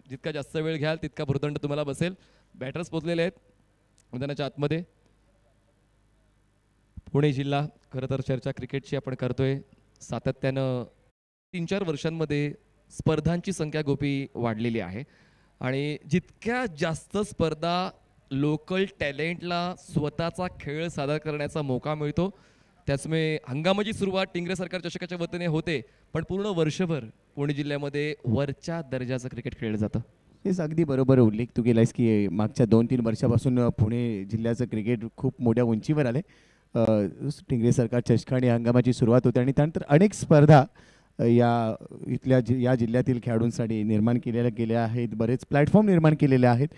जितका जास्त वेळ घ्याल तितका भुर्दंड तुम्हाला बसेल. बॅटर्स पोचलेले आहेत मैदानाच्या आतमध्ये. पुणे जिल्हा, खरं तर चर्चा क्रिकेटची आपण करतोय. सातत्यानं 3-4 वर्षांमध्ये स्पर्धांची संख्या गोपी वाढलेली आहे, आणि जितक्या जास्त स्पर्धा लोकल टॅलेंटला स्वतःचा खेळ सादर करण्याचा मौका मिळतो, त्याचमुळे हंगामाची सुरुवात टिंगरे सरकार चषकाच्या वतीने होते, पण पूर्ण वर्षभर पुणे जिल्ह्यामध्ये वरच्या दर्जाचं क्रिकेट खेळलं जातं. हेच अगदी बरोबर उल्लेख तू केलास की मागच्या 2-3 वर्षापासून पुणे जिल्ह्याचं क्रिकेट खूप मोठ्या उंचीवर आले. टिंगरे सरकार चषक आणि हंगामाची सुरुवात होते, आणि त्यानंतर अनेक स्पर्धा या जिल्ह्यातील खेळाडूंसाठी निर्माण केलेल्या गेल्या आहेत. बरेच प्लॅटफॉर्म निर्माण केलेले आहेत,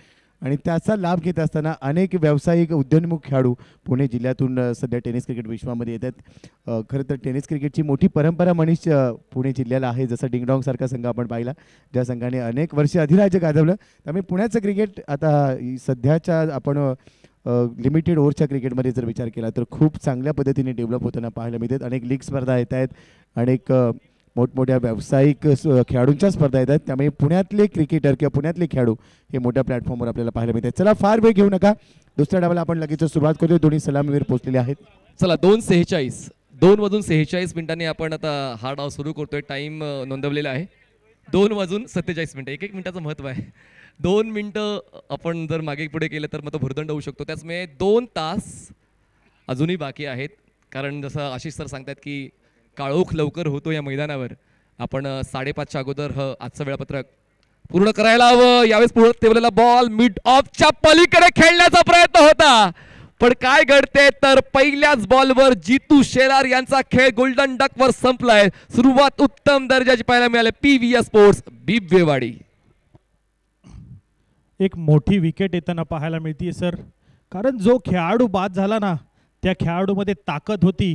आणि त्याचा लाभ घेत असताना अनेक व्यावसायिक उद्योन्मुख खेळाडू पुणे जिल्ह्यातून सध्या टेनिस क्रिकेट विश्वामध्ये येतात. खरं तर टेनिस क्रिकेटची मोठी परंपरा मनीष पुणे जिल्ह्याला आहे. जसं डिंगडॉंगसारखा संघ आपण पाहिला, ज्या संघाने अनेक वर्षे अधिराज्य गाजवलं. त्यामुळे पुण्याचं क्रिकेट आता सध्याच्या आपण लिमिटेड ओव्हरच्या क्रिकेटमध्ये जर विचार केला तर खूप चांगल्या पद्धतीने डेव्हलप होताना पाहायला मिळतात. अनेक लीग स्पर्धा येत आहेत, अनेक मोठमोठ्या व्यावसायिक खेळाडूंच्या स्पर्धा येतात. त्यामुळे पुण्यातले क्रिकेटर किंवा पुण्यातले खेळाडू हे मोठ्या प्लॅटफॉर्मवर आपल्याला पाहायला मिळतात. चला, फार वेळ घेऊ नका, दुसऱ्या डावाला आपण लगेच सुरुवात करूया. दोन्ही सलामीवीर पोहोचलेले आहेत. चला, 2:46 मिनिटांनी आपण आता हा डाव सुरू करतोय. टाइम नोंदवलेला आहे 2:47 मिनिटं. एक मिनिटाचं महत्त्व आहे. 2 मिनिटं आपण जर मागे पुढे केलं तर मग तो भुर्दंड होऊ शकतो. त्याचमुळे 2 तास अजूनही बाकी आहेत, कारण जसं आशिष सर सांगतात की काळोख लवकर होतो या मैदानावर. आपण 5:30च्या अगोदर आजचं वेळापत्रक पूर्ण करायला हवं. यावेळेस पुढे ठेवलेला बॉल मिड ऑफच्या पलीकडे खेळण्याचा प्रयत्न होता, पण काय घडते तर पहिल्याच बॉलवर जितू शेलार यांचा खेळ गोल्डन डकवर संपलाय. सुरुवात उत्तम दर्जाची पाहायला मिळाली. PVS sports Bibwewadi. एक मोठी विकेट येताना पाहायला मिळते सर. कारण जो खेळाडू बाद झाला ना, त्या खेळाडूमध्ये ताकद होती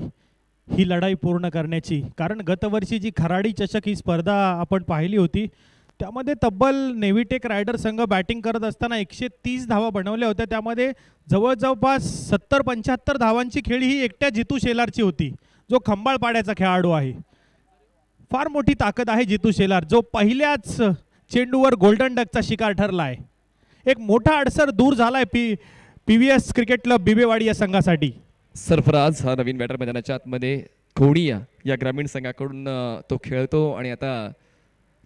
ही लढाई पूर्ण करण्याची. कारण गतवर्षी जी खराडी चषक ही स्पर्धा आपण पाहिली होती, त्यामध्ये तब्बल नेव्हिटेक रायडर संघ बॅटिंग करत असताना 130 धावा बनवल्या होत्या. त्यामध्ये जवळपास 70-75 धावांची खेळी ही एकट्या जितू शेलारची होती, जो खंबाळपाड्याचा खेळाडू आहे. फार मोठी ताकद आहे जितू शेलार, जो पहिल्याच चेंडूवर गोल्डन डकचा शिकार ठरला आहे. एक मोठा अडसर दूर झालाय PVS क्रिकेट क्लब बिबेवाडी या संघासाठी. सरफराज हा नवीन बॅटर मैदानाच्या आतमध्ये कोणिया या ग्रामीण संघाकडून तो खेळतो आणि आता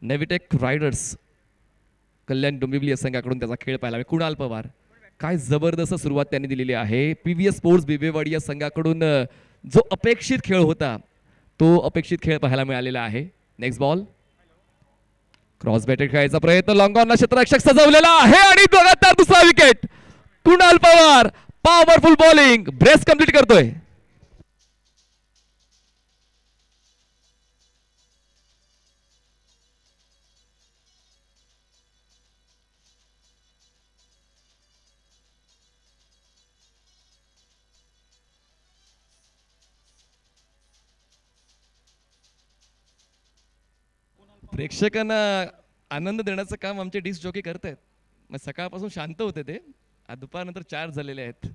नेव्हिटेक रायडर्स कल्याण डोंबिवली या संघाकडून त्याचा खेळ पाहिला. कुणाल पवार, काय जबरदस्त सुरुवात त्यांनी दिलेली आहे. PVS स्पोर्ट्स बिबेवाडी या संघाकडून जो अपेक्षित खेळ होता तो अपेक्षित खेळ पाहायला मिळालेला आहे. नेक्स्ट बॉल, क्रॉस बॅटेड खेळायचा प्रयत्न, लॉंग ऑनला क्षेत्ररक्षक सजवलेला आहे आणि लगातार दुसरा wicket. Kunal Pawar powerful bowling, brace complete करतोय. प्रेक्षकांना आनंद देण्याचं काम आमचे डिस्क जॉकी करतायत. मग सकाळपासून शांत होते ते, दुपारनंतर 4 झालेले आहेत.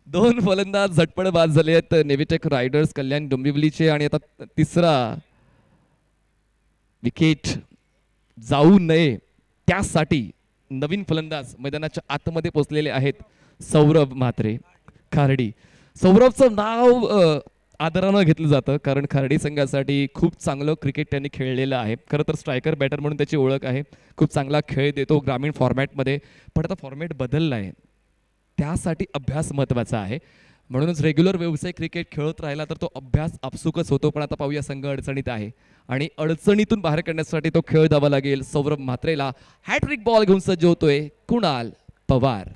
2 फलंदाज झटपट बाद झाले आहेत नेव्हिटेक रायडर्स कल्याण डोंबिवलीचे आणि आता तिसरा विकेट जाऊ नये त्यासाठी नवीन फलंदाज मैदानाच्या आतमध्ये पोहोचलेले आहेत. सौरभ म्हात्रे, खार्डी. सौरभचं नाव आदरानं घेतलं जातं कारण खार्डी संघासाठी खूप चांगलं क्रिकेट त्यांनी खेळलेलं आहे. खरं तर स्ट्रायकर बॅटर म्हणून त्याची ओळख आहे. खूप चांगला खेळ देतो ग्रामीण फॉर्मॅटमध्ये, पण आता फॉर्मॅट बदलला आहे, त्यासाठी अभ्यास महत्त्वाचा आहे. म्हणूनच रेग्युलर व्यावसायिक क्रिकेट खेळत राहिला तर तो अभ्यास आपसुकच होतो. पण आता पाहूया संघ अडचणीत आहे आणि अडचणीतून बाहेर काढण्यासाठी तो खेळ द्यावा लागेल. सौरभ म्हात्रेला हॅट्रिक बॉल घेऊन सज्ज होतोय कुणाल पवार.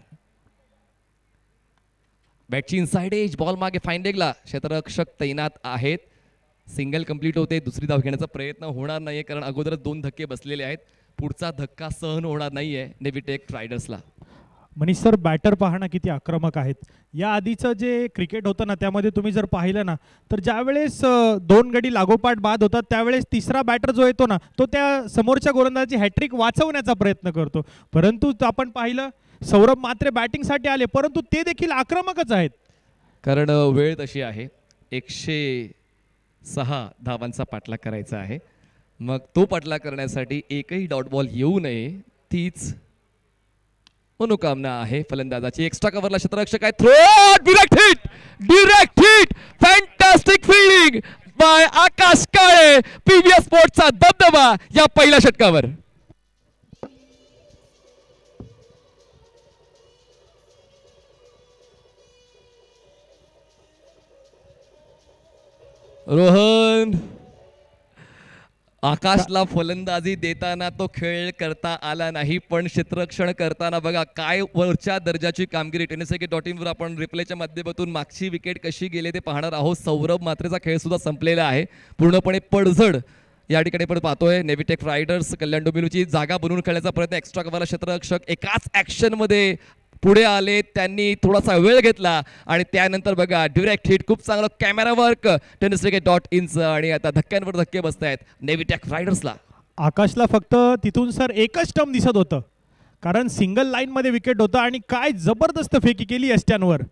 बॅटची इनसाइड एज, बॉल मागे फाईन लेगला क्षेत्ररक्षक तैनात आहेत. सिंगल कंप्लीट होते. दुसरी धाव घेण्याचा प्रयत्न होणार नाहीये कारण अगोदरच 2 धक्के बसलेले आहेत. पुढचा धक्का सहन होणार नाहीये नेव्हिटेक रायडर्सला. मनीष सर, बॅटर पाहणं किती आक्रमक आहेत. या आधीचं जे क्रिकेट होतं ना, त्यामध्ये तुम्ही जर पाहिलं ना, तर ज्यावेळेस 2 गडी लागोपाठ बाद होतात त्यावेळेस तिसरा बॅटर जो येतो ना, तो त्या समोरच्या गोलंदाजाची हॅट्रिक वाचवण्याचा प्रयत्न करतो. परंतु आपण पाहिलं सौरभ म्हात्रे बॅटिंगसाठी आले, परंतु ते देखील आक्रमकच आहेत. कारण वेळ तशी आहे, 106 धावांचा पाठलाग करायचा आहे. मग तो पाठलाग करण्यासाठी एकही डॉट बॉल येऊ नये तीच मनोकामना आहे फलंदाजाची. एक्स्ट्रा कव्हरला क्षेत्ररक्षक आहे. Throw, direct hit, fantastic fielding by Akash Kale. PVS स्पोर्ट्सचा दबदबा या पहिल्या षटकावर. रोहन, आकाशला फलंदाजी देताना तो खेळ करता आला नाही, पण क्षेत्ररक्षण करताना बघा काय वरच्या दर्जाची कामगिरी. tenniscricket.in वर आपण रिप्लेच्या माध्यमातून मागची विकेट कशी गेले ते पाहणार आहोत. सौरभ म्हात्रेचा खेळ सुद्धा संपलेला आहे, पूर्णपणे पडझड या ठिकाणी पण पाहतोय. नेव्हिटेक रायडर्स कल्याण डोंबिवलीची जागा बनवून खेळण्याचा प्रयत्न. एक्स्ट्रा कव्हरला क्षेत्ररक्षक एकाच ॲक्शनमध्ये पुढे आले, त्यांनी थोडासा वेळ घेतला आणि त्यानंतर बघा डिरेक्ट हिट, खूप चांगलं कॅमेरा वर्क tenniscricket.inचं आणि आता धक्क्यांवर धक्के बसत आहेत नेव्हिटेक रायडर्सला. आकाशला फक्त तिथून सर एकच टर्म दिसत होतं कारण सिंगल लाईनमध्ये विकेट होतं आणि काय जबरदस्त फेकी केली यष्ट्यांवर.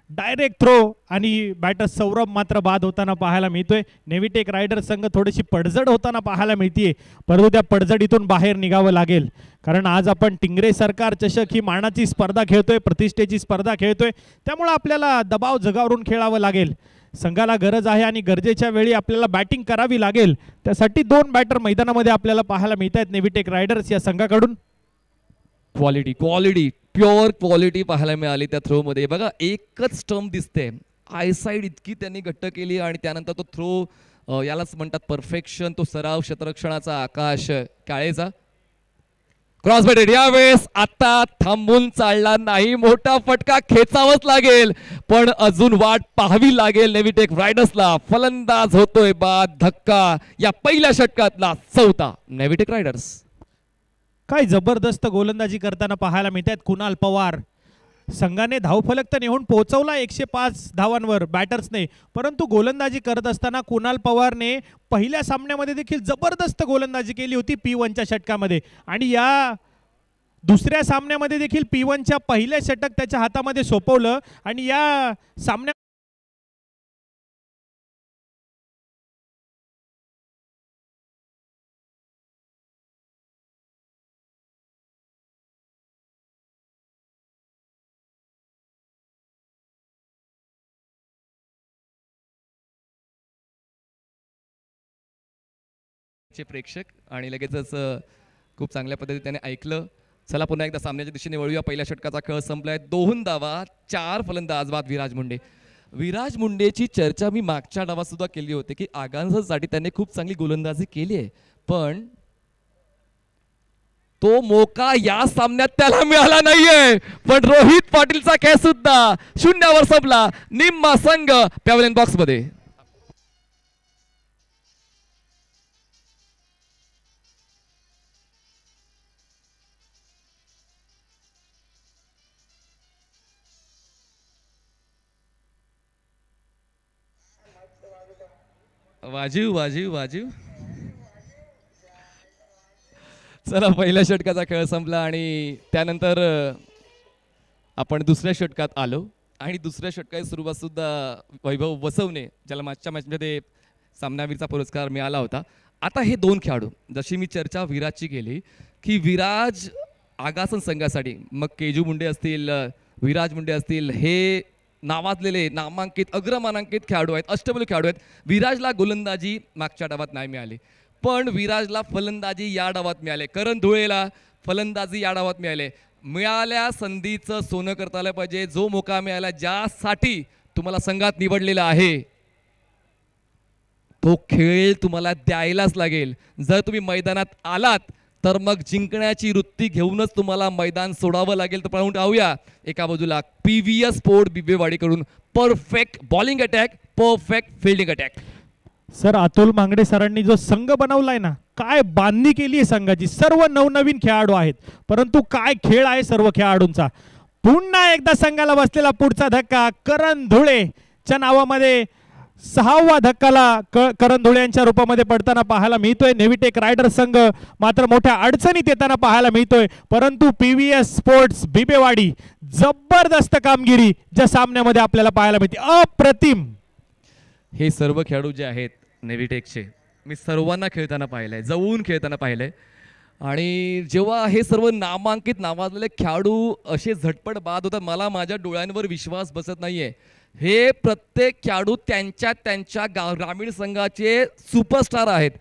डायरेक्ट थ्रो आणि बॅटर सौरभ मात्र बाद होताना पाहायला मिळतोय. नेव्हिटेक रायडर्स संघ थोडीशी पडझड होताना पाहायला मिळतीये, परंतु त्या पडझडीतून बाहेर निघावं लागेल कारण आज आपण टिंगरे सरकार चषक ही मानाची स्पर्धा खेळतोय, प्रतिष्ठेची स्पर्धा खेळतोय, त्यामुळे आपल्याला दबाव जगावरून खेळावं लागेल. संघाला गरज आहे आणि गरजेच्या वेळी आपल्याला बॅटिंग करावी लागेल. त्यासाठी 2 बॅटर मैदानामध्ये आपल्याला पाहायला मिळत आहेत नेव्हिटेक रायडर्स या संघाकडून. क्वालिटी प्युअर क्वालिटी पाहायला मिळाली त्या थ्रोमध्ये. बघा एकच स्टंप दिसते, आयसाईड इतकी त्यांनी घट्ट केली आणि त्यानंतर तो थ्रो यालाच म्हणतात परफेक्शन. तो सराव क्षेत्ररक्षणाचा आकाश काळेचा. क्रॉस बॅटेड, यावेळेस आता थांबून चालला नाही, मोठा फटका खेचावाच लागेल, पण अजून वाट पाहावी लागेल नेव्हिटेक रायडर्सला. फलंदाज होतोय बाद. धक्का या पहिल्या षटकातला 4था नेव्हिटेक रायडर्स. काय जबरदस्त गोलंदाजी करताना पाहायला मिळत आहेत कुणाल पवार. संघाने धावफलक तर नेऊन पोहोचवला 105 धावांवर बॅटर्सने, परंतु गोलंदाजी करत असताना कुणाल पवारने पहिल्या सामन्यामध्ये देखील जबरदस्त गोलंदाजी केली होती P1च्या षटकामध्ये, आणि या दुसऱ्या सामन्यामध्ये देखील P1च्या पहिल्या षटक त्याच्या हातामध्ये सोपवलं. आणि या सामन्या चे प्रेक्षक आणि लगेचच खूप चांगल्या पद्धतीने त्याने ऐकलं. चला पुन्हा एकदा सामन्याच्या दिशेने वळूया. पहिल्या षटकाचा खेळ संपलाय. 2 धावा 4 फलंदाज बाद विराज मुंडे. विराज मुंडेची चर्चा मी मागच्या डावात सुद्धा केली होती की आगांसाठी त्याने खूप चांगली गोलंदाजी केली आहे, पण तो मोका या सामन्यात त्याला मिळाला नाहीये. पण रोहित पाटीलचा खेळ सुद्धा 0वर संपला. निम्मा संघ पॅव्हलियन बॉक्स मध्ये. वाजीव वाजीव वाजीव. चला पहिल्या षटकाचा खेळ संपला आणि त्यानंतर आपण दुसऱ्या षटकात आलो आणि दुसऱ्या षटकाची सुरुवात सुद्धा वैभव वसवणे, ज्याला मागच्या मॅचमध्ये सामनावीरचा पुरस्कार मिळाला होता. आता हे 2 खेळाडू, जशी मी चर्चा विराजची केली की विराज आगासन संघासाठी, मग केजू मुंडे असतील, विराज मुंडे असतील, हे नावाजलेले नामांकित अग्रमानांकित खेळाडू आहेत, अष्टपैलू खेळाडू आहेत. विराजला गोलंदाजी मागच्या डावात नाही मिळाली, पण विराजला फलंदाजी या डावात मिळाले. करण धुळेला फलंदाजी या डावात मिळाले. मिळाल्या संधीचं सोनं करता आलं पाहिजे. जो मोका मिळाला, ज्यासाठी तुम्हाला संघात निवडलेला आहे, तो खेळ तुम्हाला द्यायलाच लागेल. जर तुम्ही मैदानात आलात तर मग जिंकण्याची वृत्ती घेऊनच तुम्हाला मैदान सोडावं लागेल. तर पाहून राहूया एका बाजूला PVS स्पोर्ट बिबवेवाडीकडून perfect bowling attack, perfect fielding attack. Sir Atul Mangde सरांनी जो संघ बनवलाय ना, काय बांधणी केली आहे संघाची. सर्व नवनवीन खेळाडू आहेत, परंतु काय खेळ आहे सर्व खेळाडूंचा. पुन्हा एकदा संघाला बसलेला पुढचा धक्का करण धुळेच्या नावामध्ये 6वा धक्काला करण धुळे यांच्या रूपामध्ये पडताना पाहायला मिळतोय. नेव्हिटेक रायडर संघ मात्र मोठ्या अडचणीत येताना पाहायला मिळतोय, परंतु PVS स्पोर्ट्स बिबेवाडी जबरदस्त कामगिरी ज्या सामन्यामध्ये आपल्याला पाहायला मिळते, अप्रतिम. हे सर्व खेळाडू जे आहेत नेव्हिटेकचे, मी सर्वांना खेळताना पाहिलंय, जवळून खेळताना पाहिलंय. आणि जेव्हा हे सर्व नामांकित नावाजलेले खेळाडू असे झटपट बाद होतात, मला माझ्या डोळ्यांवर विश्वास बसत नाहीये. हे प्रत्येक खेळाडू त्यांच्या ग्रामीण संघाचे सुपरस्टार आहेत.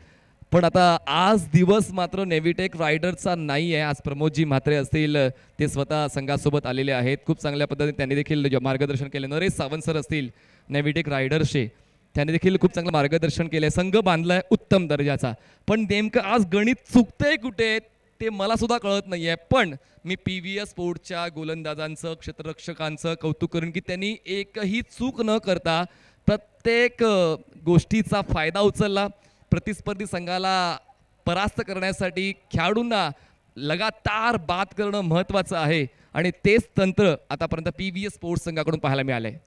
पण आता आज दिवस मात्र नेव्हिटेक रायडरचा नाही आहे. आज प्रमोदजी म्हात्रे असतील, ते स्वतः संघासोबत आलेले आहेत. खूप चांगल्या पद्धतीने त्यांनी देखील मार्गदर्शन केले. नरेश सावंत सर असतील नेव्हिटेक रायडर्सचे, त्यांनी देखील खूप चांगलं मार्गदर्शन केले. संघ बांधलाय उत्तम दर्जाचा, पण नेमकं आज गणित चुकतंय कुठे ते मला सुद्धा कळत नाही आहे. पण मी PVS स्पोर्टच्या गोलंदाजांचं, क्षेत्ररक्षकांचं कौतुक करून की त्यांनी एकही चूक न करता प्रत्येक गोष्टीचा फायदा उचलला. प्रतिस्पर्धी संघाला परास्त करण्यासाठी खेळाडूंना लगातार बाद करणं महत्त्वाचं आहे, आणि तेच तंत्र आतापर्यंत PVS स्पोर्ट्स संघाकडून पाहायला मिळालंय.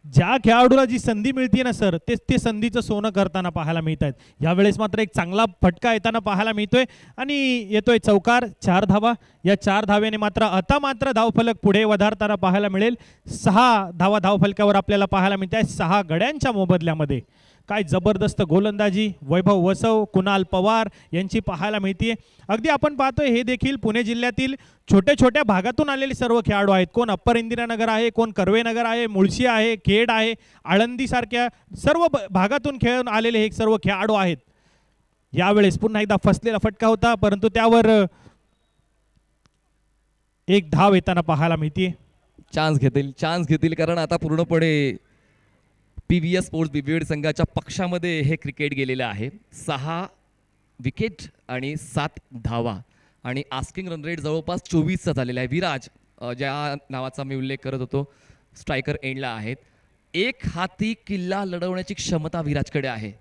ज्या खेळाडूला जी संधी मिळते ना सर, तेच ते संधीचं सोनं करताना पाहायला मिळत आहेत. यावेळेस मात्र एक चांगला फटका येताना पाहायला मिळतोय आणि येतोय चौकार, 4 धावा. या 4 धावेने मात्र आता मात्र धावफलक पुढे वधारताना पाहायला मिळेल. 6 धावा धावफलकावर आपल्याला पाहायला मिळत आहे 6 गड्यांच्या मोबदल्यामध्ये. काय जबरदस्त गोलंदाजी वैभव वसव, कुणाल पवार यांची पाहायला मिळते. अगदी आपण पाहतोय हे देखील पुणे जिल्ह्यातील छोट्या छोट्या भागातून आलेले सर्व खेळाडू आहेत. कोण अप्पर इंदिरानगर आहे, कोण कर्वेनगर आहे, मुळशी आहे, खेड आहे, आळंदी सारख्या सर्व भागातून खेळून आलेले हे सर्व खेळाडू आहेत. यावेळेस पुन्हा एकदा फसलेला फटका होता, परंतु त्यावर एक धाव येताना पाहायला मिळते. चान्स घेतील कारण आता पूर्णपणे PVS स्पोर्ट्स बिबवेड संघाच्या पक्षामध्ये हे क्रिकेट गेलेलं आहे. 6 विकेट आणि 7 धावा आणि आस्किंग रन रेट जवळपास 24चा झालेला आहे. विराज ज्या नावाचा मी उल्लेख करत होतो, स्ट्रायकर एंडला आहेत. एक हाती किल्ला लढवण्याची क्षमता विराजकडे आहे.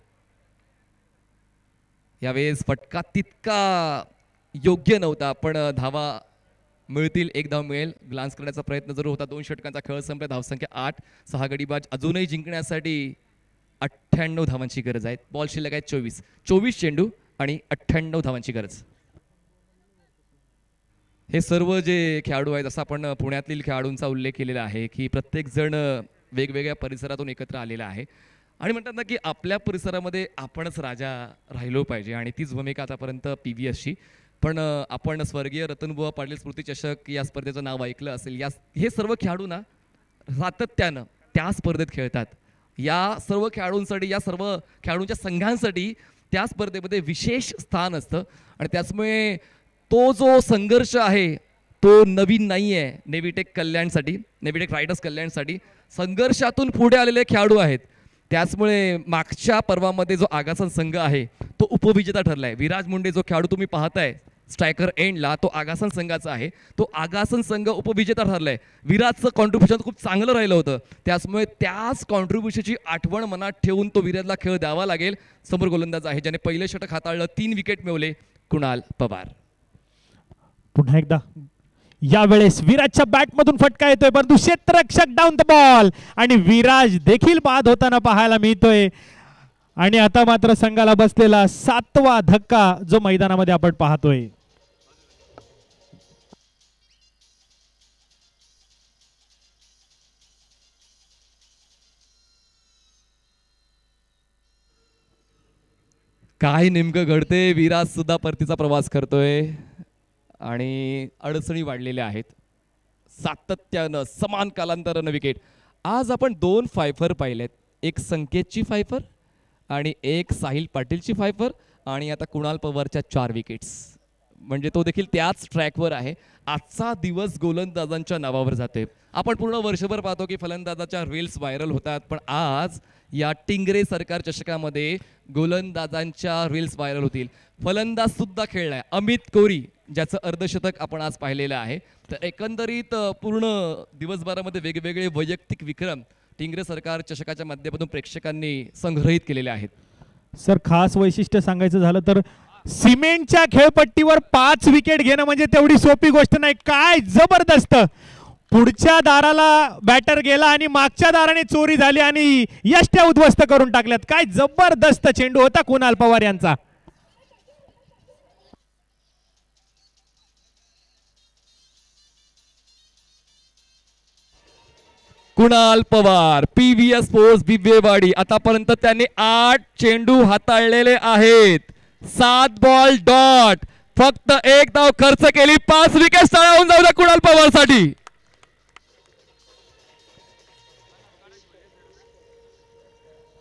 यावेळेस फटका तितका योग्य नव्हता, पण धावा मिळतील, एक धाव मिळेल. ग्लान्स करण्याचा प्रयत्न जरूर होता. 2 षटकांचा खेळ संपला. धावसंख्या 8. 6 गडीबाज अजूनही जिंकण्यासाठी 98 धावांची गरज आहे. बॉल शिल्लक आहे 24 चेंडू आणि 98 धावांची गरज. हे सर्व जे खेळाडू आहेत, असं आपण पुण्यातील खेळाडूंचा उल्लेख केलेला आहे की प्रत्येक जण वेगवेगळ्या परिसरातून एकत्र आलेला आहे आणि म्हणतात ना की आपल्या परिसरामध्ये आपणच राजा राहिलो पाहिजे आणि तीच भूमिका आतापर्यंत PVSची. पण आपण स्वर्गीय रतनबुवा पाटील स्मृती चषक या स्पर्धेचं नाव ऐकलं असेल. हे सर्व खेळाडू ना सातत्यानं त्या स्पर्धेत खेळतात. या सर्व खेळाडूंसाठी, या सर्व खेळाडूंच्या संघांसाठी त्या स्पर्धेमध्ये विशेष स्थान असतं आणि त्याचमुळे तो जो संघर्ष आहे तो नवीन नाही आहे. नेव्हिटेक कल्याणसाठी, नेव्हिटेक रायडर्स कल्याणसाठी संघर्षातून पुढे आलेले खेळाडू आहेत. त्याचमुळे मागच्या पर्वामध्ये जो आगासन संघ आहे तो उपविजेता ठरला आहे. विराज मुंडे जो खेळाडू तुम्ही पाहताय स्ट्रायकर एंडला, तो आगासन संघाचा आहे. तो आगासन संघ उपविजेता ठरला आहे. विराजचं कॉन्ट्रीब्युशन खूप चांगलं राहिलं होतं. त्याचमुळे त्याच कॉन्ट्रीब्युशनची आठवण मनात ठेवून तो विराजला खेळ द्यावा लागेल. समोर गोलंदाज आहे ज्याने पहिले षटक हाताळलं, 3 विकेट मिळवले, कुणाल पवार. पुन्हा एकदा यावेळेस विराजच्या बॅटमधून फटका येतोय, परंतु क्षेत्ररक्षक डाऊन द बॉल आणि विराज देखील बाद होताना पाहायला मिळतोय. आणि आता मात्र संघाला बसलेला 7वा धक्का जो मैदानामध्ये आपण पाहतोय. काय नेमकं घडते, विराज सुद्धा परतीचा प्रवास करतोय आणि अडचणी वाढलेल्या आहेत. सातत्यानं समान कालांतरानं विकेट. आज आपण 2 फायफर पाहिलेत, एक संकेतची फायफर आणि एक साहिल पाटीलची फायफर आणि आता कुणाल पवारच्या 4 विकेट्स. म्हणजे तो देखील त्याच ट्रॅकवर आहे. आजचा दिवस गोलंदाजांच्या नावावर जातोय. आपण पूर्ण वर्षभर पाहतो की फलंदाजाच्या रील्स व्हायरल होतात, पण आज या टिंगरे सरकार चषकामध्ये गोलंदाजांच्या रील्स व्हायरल होतील. फलंदाज सुद्धा खेळलाय अमित कोरी, ज्याचं अर्धशतक आपण आज पाहिलेलं आहे. तर एकंदरीत पूर्ण दिवसभरामध्ये वेगवेगळे वैयक्तिक विक्रम टिंगरे सरकार चषकाच्या माध्यमातून प्रेक्षकांनी संग्रहित केलेले आहेत. सर खास वैशिष्ट्य सांगायचं झालं तर सिमेंटच्या खेळपट्टीवर 5 विकेट घेणं म्हणजे तेवढी सोपी गोष्ट नाही. काय जबरदस्त, पुढच्या दाराला बॅटर गेला आणि मागच्या दाराने चोरी झाली आणि यष्ट्या उद्ध्वस्त करून टाकल्यात. काय जबरदस्त चेंडू होता कुणाल पवार यांचा. Kunal Pawar, PVS sports Bibwewadi. आतापर्यंत त्यांनी 8 चेंडू हाताळलेले आहेत, 7 बॉल डॉट, फक्त 1 धाव खर्च केली. 5 विकेट तळावून जाऊ द्या कुणाल पवारसाठी.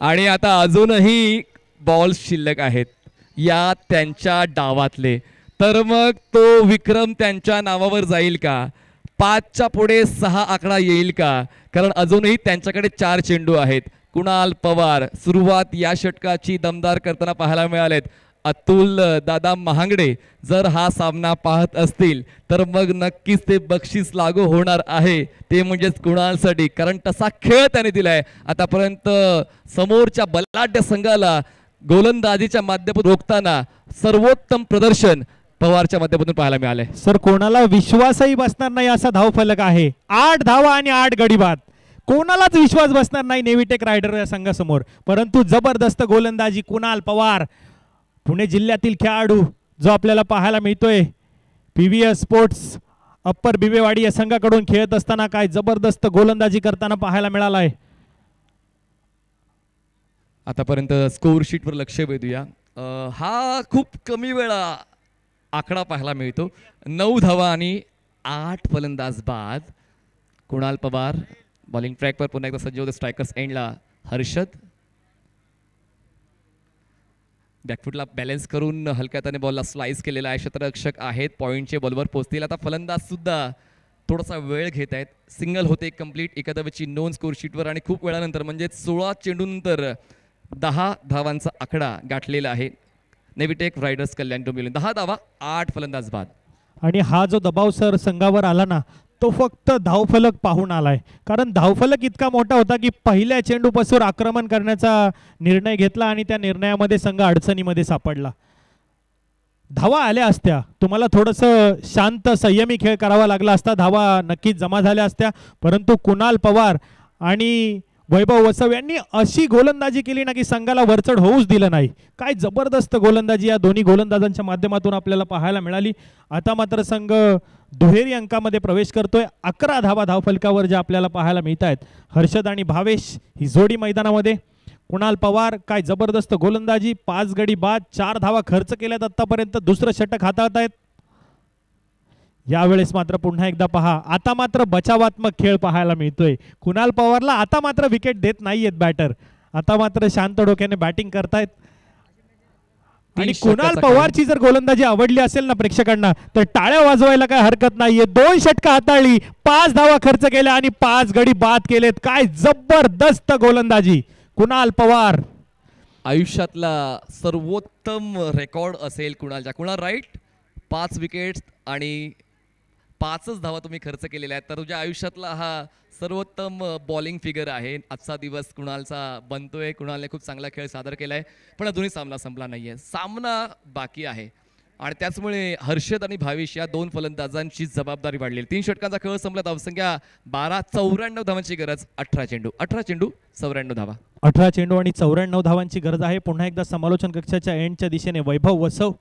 आणि आता अजूनही बॉल शिल्लक आहेत या त्यांच्या डावातले, तर मग तो विक्रम त्यांच्या नावावर जाईल का? 5च्या पुढे 6 आकडा येईल का? कारण अजूनही त्यांच्याकडे 4 चेंडू आहेत. कुणाल पवार सुरुवात या षटकाची दमदार करताना पाहायला मिळालेत. अतुल दादा महांगडे जर हा सामना पाहत असतील तर मग नक्कीच ते बक्षीस लागू होणार आहे, ते म्हणजेच कुणालसाठी, कारण तसा खेळ त्याने दिलाय आतापर्यंत. समोरच्या बलाढ्य संघाला गोलंदाजीच्या माध्यमातून रोखताना सर्वोत्तम प्रदर्शन पवारच्या माध्यमातून पाहायला मिळाले. सर कोणाला विश्वासही बसणार नाही असा धावफलक आहे. 8 धावा आणि 8 गडी बाद. कोणालाच विश्वास बसणार नाही नेव्हिटेक रायडर या संघासमोर. परंतु जबरदस्त गोलंदाजी कुणाल पवार, पुणे जिल्ह्यातील खेळाडू जो आपल्याला पाहायला मिळतोय PVS स्पोर्ट्स अप्पर बिबेवाडी या संघाकडून खेळत असताना काय जबरदस्त गोलंदाजी करताना पाहायला मिळाला आहे. आतापर्यंत स्कोर शीटवर लक्ष वेधूया. हा खूप कमी वेळा आकडा पाहायला मिळतो. 9 धावा आणि 8 फलंदाज बाद. कुणाल पवार बॉलिंग ट्रॅकवर पुन्हा एकदा सज्ज होते. स्ट्रायकर्स एंडला हर्षद बॅकफुटला बॅलन्स करून हलक्या त्याने बॉलला स्लाइस केलेला आहे. क्षेत्ररक्षक आहेत, पॉईंटचे बॉलवर पोहोचतील. आता फलंदाज सुद्धा थोडासा वेळ घेत आहेत. सिंगल होते कंप्लीट एकादवेची नोंद स्कोर शीटवर आणि खूप वेळानंतर म्हणजे 16 चेंडूनंतर 10 धावांचा आकडा गाठलेला आहे नेव्हिटेक रायडर्स कल्याण डोंबिवली. 10 धावा 8 फलंदाज बाद. आणि हा जो दबाव सर संघावर आला ना तो फक्त धावफलक पाहून आलाय. कारण धावफलक इतका मोठा होता की पहिल्या चेंडूपासून आक्रमण करण्याचा निर्णय घेतला आणि त्या निर्णयामध्ये संघ अडचणीमध्ये सापडला. धावा आल्या असत्या, तुम्हाला थोडंसं शांत संयमी खेळ करावा लागला असता, धावा नक्कीच जमा झाल्या असत्या, परंतु कुणाल पवार आणि वैभव वसव यांनी अशी गोलंदाजी केली ना की संघाला वरचढ होऊच दिलं नाही. काय जबरदस्त गोलंदाजी या दोन्ही गोलंदाजांच्या माध्यमातून आपल्याला पाहायला मिळाली. आता मात्र संघ दुहेरी अंकामध्ये प्रवेश करतोय. 11 धावा धावफलकावर ज्या आपल्याला पाहायला मिळत आहेत. हर्षद आणि भावेश ही जोडी मैदानामध्ये. कुणाल पवार काय जबरदस्त गोलंदाजी, 5 गडी बाद, 4 धावा खर्च केल्यात आतापर्यंत, दुसरं षटक हाताळत आहेत. यावेळेस मात्र पुन्हा एकदा पहा, आता मात्र बचावात्मक खेळ पाहायला मिळतोय. कुणाल पवारला आता मात्र विकेट देत नाहीयेत बॅटर, आता मात्र शांत डोक्याने बॅटिंग करतायत. आणि कुणाल पवारची जर गोलंदाजी आवडली असेल ना प्रेक्षकांना तर टाळ्या वाजवायला काय हरकत नाहीये. 2 षटकं हाताळली, 5 धावा खर्च केल्या आणि 5 गडी बाद केलेत. काय जबरदस्त गोलंदाजी कुणाल पवार. आयुष्यातला सर्वोत्तम रेकॉर्ड असेल कुणालच्या. कुणाल राईट, 5 विकेट्स आणि 5च धावा तुम्ही खर्च केलेल्या आहेत, तर तुझ्या आयुष्यातला हा सर्वोत्तम बॉलिंग फिगर आहे. आजचा दिवस कुणालचा बनतोय. कुणालने खूप चांगला खेळ सादर केलाय, पण अजूनही सामना संपला नाहीये, सामना बाकी आहे. आणि त्याचमुळे हर्षद आणि भावेश या 2 फलंदाजांची जबाबदारी वाढलेली. 3 षटकांचा खेळ संपला, धावसंख्या 12, 94 धावांची गरज. 18 चेंडू 94 धावा. 18 चेंडू आणि 94 धावांची गरज आहे. पुन्हा एकदा समालोचन कक्षाच्या एंडच्या दिशेने वैभव वसव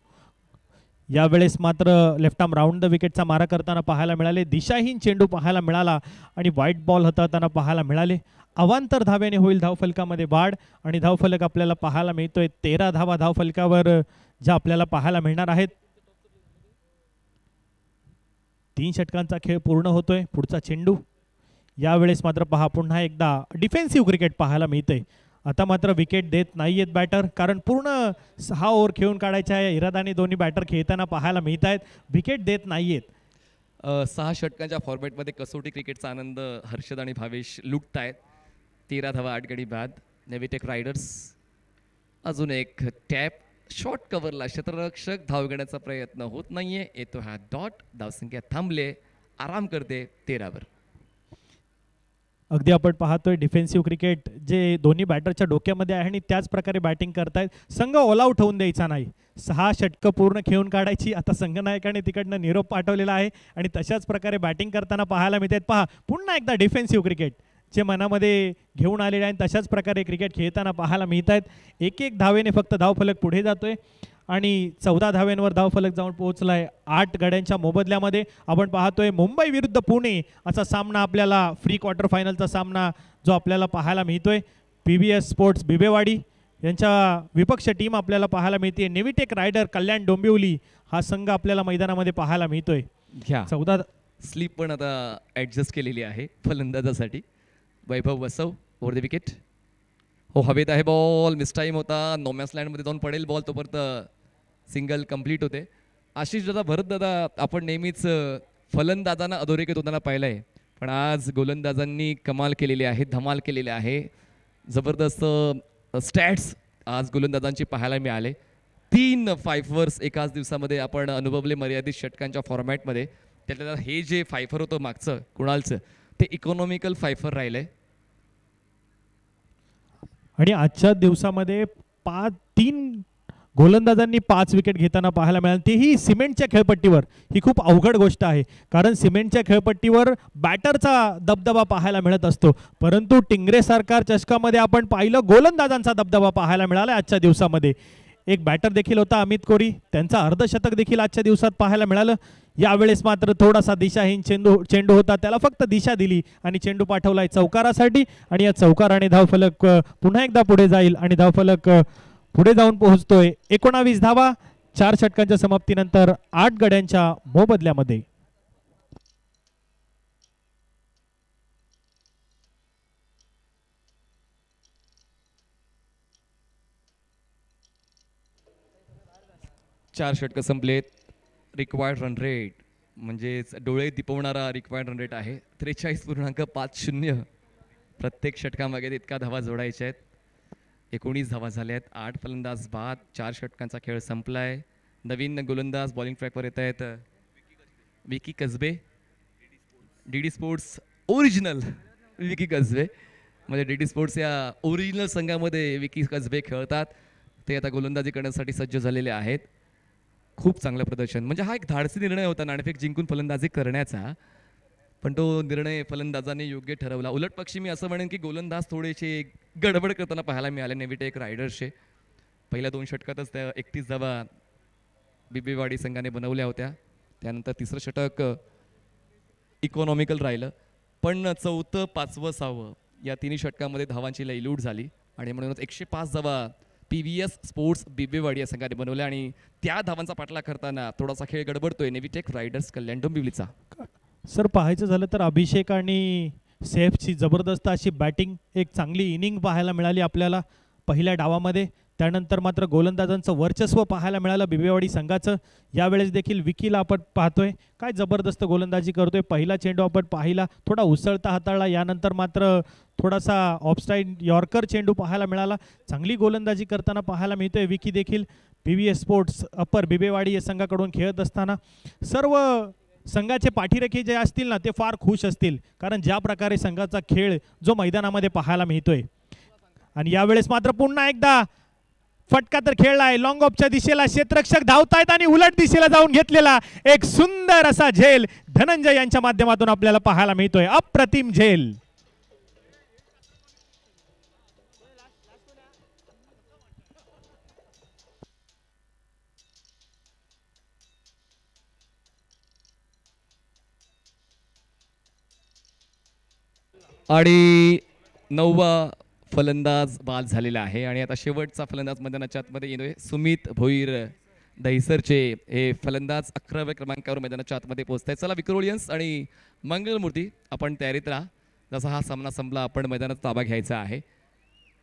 यावेळेस मात्र लेफ्ट आर्म राऊंड द विकेटचा मारा करताना पाहायला मिळाले. दिशाहीन चेंडू पाहायला मिळाला आणि व्हाईट बॉल हाताळताना पाहायला मिळाले. अवांतर धावेने होईल धावफलकामध्ये वाढ आणि धावफलक आपल्याला पाहायला मिळतोय 13 धावा धावफलकावर ज्या आपल्याला पाहायला मिळणार आहेत. 3 षटकांचा खेळ पूर्ण होतोय. पुढचा चेंडू यावेळेस मात्र पहा पुन्हा एकदा डिफेन्सिव्ह क्रिकेट पाहायला मिळतंय. आता मात्र विकेट देत नाहीयेत बॅटर, कारण पूर्ण 6 ओव्हर खेळून काढायच्या या इरादाने दोन्ही बॅटर खेळताना पाहायला मिळत आहेत. विकेट देत नाहीयेत. 6 षटकांच्या फॉर्मॅटमध्ये कसोटी क्रिकेटचा आनंद हर्षद आणि भावेश लुटतायत. 13 धावा 8 गडी बाद. नेव्हिटेक रायडर्स अजून एक टॅप, शॉर्ट कव्हरला क्षेत्ररक्षक धाव घेण्याचा प्रयत्न होत नाहीये. येतो हा डॉट, धावसंख्या थांबले, आराम करते 13 वर. अगदी आपण पाहतोय डिफेन्सिव्ह क्रिकेट जे दोन्ही बॅटरच्या डोक्यामध्ये आहे आणि त्याच प्रकारे बॅटिंग करतायत. संघ ऑल आउट होऊन द्यायचा नाही, 6 षटकं पूर्ण खेळून काढायची. आता संघनायकाने तिकडनं निरोप पाठवलेला आहे आणि तशाच प्रकारे बॅटिंग करताना पाहायला मिळतात. पहा पुन्हा एकदा डिफेन्सिव्ह क्रिकेट जे मनामध्ये घेऊन आलेले आहेत तशाच प्रकारे क्रिकेट खेळताना पाहायला मिळत आहेत. 1-1 धावेने फक्त धावफलक पुढे जातोय आणि 14 धाव्यांवर धावफलक जाऊन पोहोचलाय 8 गड्यांच्या मोबदल्यामध्ये. आपण पाहतोय मुंबई विरुद्ध पुणे असा सामना आपल्याला प्री क्वार्टर फायनलचा सामना जो आपल्याला पाहायला मिळतोय. PVS स्पोर्ट्स बिबेवाडी यांच्या विपक्ष टीम आपल्याला पाहायला मिळते. नेव्हिटेक रायडर कल्याण डोंबिवली हा संघ आपल्याला मैदानामध्ये पाहायला मिळतोय. घ्या 14 स्लीप पण आता ॲडजस्ट केलेली आहे फलंदाजासाठी. वैभव वसव ओव्हर द विकेट. हो, हवेत आहे बॉल, मिसटाईम होता, नोमॅस लँडमध्ये जाऊन पडेल बॉल, तोपर्यंत सिंगल कंप्लीट होते. आशिष दादा, भरत दादा, आपण नेहमीच फलंदाजांना अधोरेखित होताना पाहिलं आहे, पण आज गोलंदाजांनी कमाल केलेली आहे, धमाल केलेली आहे. जबरदस्त स्टॅट्स आज गोलंदाजांची पाहायला मिळाले. 3 फायफर्स एकाच दिवसामध्ये आपण अनुभवले मर्यादित षटकांच्या फॉर्मॅटमध्ये. त्यातल्या हे जे फायफर होतं मागचं कुणालचं, ते इकॉनॉमिकल फायफर राहिलंय. आणि आजच्या दिवसामध्ये 3 गोलंदाजांनी 5 विकेट घेताना पाहायला मिळाले, तेही सिमेंटच्या खेळपट्टीवर. ही खूप अवघड गोष्ट आहे, कारण सिमेंटच्या खेळपट्टीवर बॅटरचा दबदबा पाहायला मिळत असतो, परंतु टिंगरे सरकार चषकामध्ये आपण पाहिलं गोलंदाजांचा दबदबा पाहायला मिळाला आजच्या दिवसामध्ये. एक बॅटर देखील होता अमित कोरी, त्यांचा अर्धशतक देखील आजच्या दिवसात पाहायला मिळालं. यावेळेस मात्र थोडासा दिशाहीन चेंडू होता, त्याला फक्त दिशा दिली आणि चेंडू पाठवलाय चौकारासाठी आणि या चौकाराने धावफलक पुन्हा एकदा पुढे जाईल आणि धावफलक पुढे जाऊन पोहोचतोय 19 धावा 4 षटकांच्या समाप्तीनंतर 8 गड्यांच्या मोबदल्यामध्ये. चार षटकं संपलेत. रिक्वायर्ड रन रेट म्हणजेच डोळे दिपवणारा रिक्वायर्ड रन रेट आहे 43.50. प्रत्येक षटकामागे इतका धावा जोडायच्या आहेत. 19 धावा झाल्या आहेत. 8 फलंदाज बाद. 4 षटकांचा खेळ संपलाय. नवीन गोलंदाज बॉलिंग ट्रॅकवर येत आहेत. विकी कसबे, DD स्पोर्ट्स ओरिजिनल विकी कसबे, म्हणजे DD स्पोर्ट्स या ओरिजिनल संघामध्ये विकी कसबे खेळतात. ते आता गोलंदाजी करण्यासाठी सज्ज झालेले आहेत. खूप चांगलं प्रदर्शन. म्हणजे हा एक धाडसी निर्णय होता नाणेफेक जिंकून फलंदाजी करण्याचा, पण तो निर्णय फलंदाजाने योग्य ठरवला. उलट पक्षी मी असं म्हणेन की गोलंदाज थोडेसे गडबड करताना पाहायला मिळाले नेव्हिटेक रायडर्सचे. पहिल्या 2 षटकातच त्या 31 धावा बिबवेवाडी संघाने बनवल्या होत्या. त्यानंतर तिसरं षटक इकॉनॉमिकल राहिलं, पण 4थं 5वं 6वं या तिन्ही षटकामध्ये धावांची लईलूट झाली आणि म्हणूनच 105 धावा PVS स्पोर्ट्स बिबवेवाडी या संघाने बनवल्या आणि त्या धावांचा पाठलाग करताना थोडासा खेळ गडबडतोय नेव्हिटेक रायडर्स कल्याण डोंबिवलीचा. सर पाहायचं झालं तर अभिषेक आणि सैफची जबरदस्त अशी बॅटिंग, एक चांगली इनिंग पाहायला मिळाली आपल्याला पहिल्या डावामध्ये. त्यानंतर मात्र गोलंदाजांचं वर्चस्व पाहायला मिळालं बिबवेवाडी संघाचं. यावेळेस देखील विकीला आपण पाहतोय काय जबरदस्त गोलंदाजी करतोय. पहिला चेंडू आपण पाहिला थोडा उसळता हाताळला, यानंतर मात्र थोडासा ऑफसाईड यॉर्कर चेंडू पाहायला मिळाला. चांगली गोलंदाजी करताना पाहायला मिळतोय विकी देखील PVS स्पोर्ट्स अप्पर बिबवेवाडी या संघाकडून खेळत असताना. सर्व संघाचे पाठीरेखे जे असतील ना ते फार खुश असतील, कारण ज्या प्रकारे संघाचा खेळ जो मैदानामध्ये पाहायला मिळतोय. आणि यावेळेस मात्र पुन्हा एकदा फटका तर खेळलाय लॉंग ऑफच्या दिशेला. क्षेत्ररक्षक धावतायत आणि उलट दिशेला जाऊन घेतलेला एक सुंदर असा झेल धनंजय यांच्या माध्यमातून आपल्याला पाहायला मिळतोय. अप्रतिम झेल. आणि 9वा फलंदाज बाद झालेला आहे आणि आता शेवटचा फलंदाज मैदानाच्या आतमध्ये येतोय सुमित भोईर दहिसरचे. हे फलंदाज 11व्या क्रमांकावर मैदानाच्या आतमध्ये पोहोचताय. चला विक्रोलियन्स आणि मंगलमूर्ती आपण तयारीत राहा. जसा हा सामना संपला आपण मैदानात ताबा घ्यायचा आहे.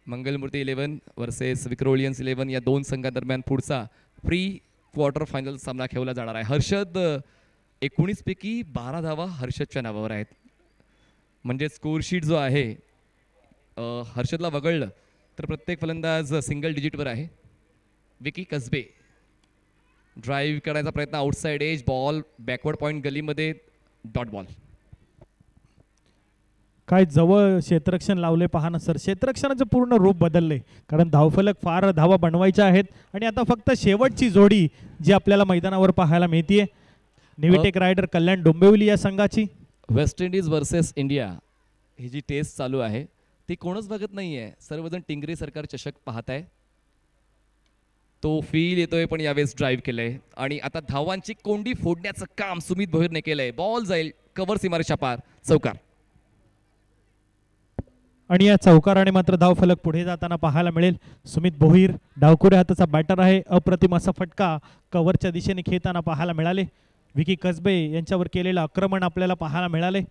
मंगलमूर्ती 11 वर्सेस विक्रोलियन्स 11 या 2 संघांदरम्यान पुढचा प्री क्वार्टर फायनल सामना खेळला जाणार आहे. हर्षद 19 पैकी 12 धावा हर्षदच्या नावावर आहेत. म्हणजे स्कोरशीट जो आहे हर्षदला वगळलं तर प्रत्येक फलंदाज सिंगल डिजिटवर आहे. विकी कसबे ड्राईव्ह करायचा प्रयत्न, outside edge ball, backward point गलीमध्ये, डॉट बॉल. काय जवळ क्षेत्ररक्षण लावले पहा ना सर. क्षेत्ररक्षणाचं पूर्ण रूप बदलले, कारण धावफलक फार धावा बनवायच्या आहेत आणि आता फक्त शेवटची जोडी जी आपल्याला मैदानावर पाहायला मिळतीये नेव्हिटेक रायडर कल्याण डोंबिवली या संघाची. वेस्ट इंडिज वर्सेस इंडिया ही जी टेस्ट चालू आहे ती कोणच बघत नाही आहे. सर्वजण टिंगरे सरकार चषक पाहत आहे. तो फील येतोय, पण यावेळेस ड्राईव्ह केलंय आणि आता धावांची कोंडी फोडण्याचं काम सुमित भोईरने केलंय. बॉल जाईल कव्हर सीमारेषा पार, चौकार. आणि या चौकाराने मात्र धावफलक पुढे जाताना पाहायला मिळेल. सुमित भोईर डावखुऱ्या हाताचा बॅटर आहे. अप्रतिम असा फटका कव्हरच्या दिशेने खेळताना पाहायला मिळाले. विकी कसबे यांच्यावर केलेलं आक्रमण आपल्याला पाहायला मिळाले.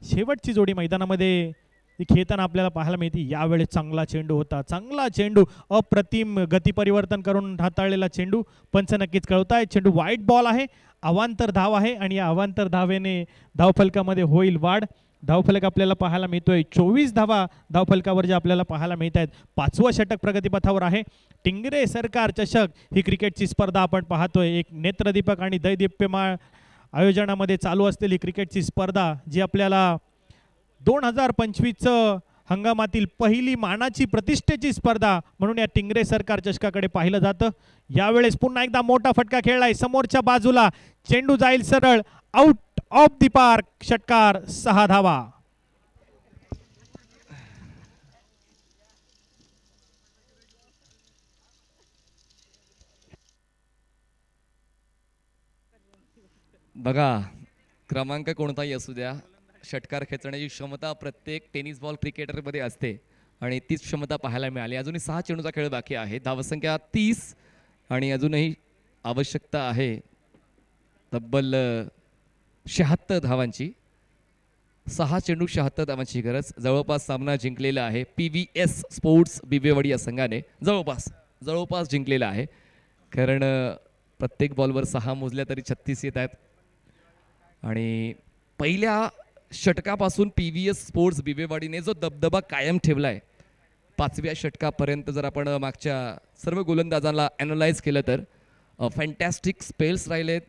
शेवटची जोडी मैदानामध्ये खेळताना आपल्याला पाहायला मिळते. यावेळेस चांगला चेंडू होता, चांगला चेंडू, अप्रतिम गती परिवर्तन करून हाताळलेला चेंडू. पंच नक्कीच कळताय चेंडू वाईट बॉल आहे, अवांतर धाव आहे आणि या अवांतर धावेने धावफलकामध्ये होईल वाढ. धावफलक आपल्याला पाहायला मिळतोय 24 धावा धावफलकावर जे आपल्याला पाहायला मिळत आहेत. 5वं षटक प्रगतीपथावर आहे. टिंगरे सरकार चषक ही क्रिकेटची स्पर्धा आपण पाहतोय. एक नेत्रदीपक आणि दैदिप्यमाळ आयोजनामध्ये चालू असलेली क्रिकेटची स्पर्धा जी आपल्याला 2025 हंगामातील पहिली मानाची प्रतिष्ठेची स्पर्धा म्हणून या टिंगरे सरकार चषकाकडे पाहिलं जातं. यावेळेस पुन्हा एकदा मोठा फटका खेळलाय समोरच्या बाजूला. चेंडू जाईल सरळ आउट ऑफ द पार्क. षटकार 6 धावा. बघा क्रमांक कोणताही असू द्या, षटकार खेचण्याची क्षमता प्रत्येक टेनिस बॉल क्रिकेटरमध्ये असते आणि तीच क्षमता पाहायला मिळाली. अजूनही 6 चेंडूचा खेळ बाकी आहे. धावसंख्या 30 आणि अजूनही आवश्यकता आहे तब्बल 76 धावांची. 6 चेंडू 76 धावांची गरज. जवळपास सामना जिंकलेला आहे PVS स्पोर्ट्स बिबवेवाडी या संघाने. जवळपास जिंकलेला आहे, कारण प्रत्येक बॉलवर 6 मोजल्या तरी 36 येत आहेत. आणि पहिल्या षटकापासून PVS स्पोर्ट्स बिबवेवाडीने जो दबदबा कायम ठेवलाय 5व्या षटकापर्यंत जर आपण मागच्या सर्व गोलंदाजांना ॲनलाइज केलं तर फॅन्टॅस्टिक स्पेल्स राहिलेत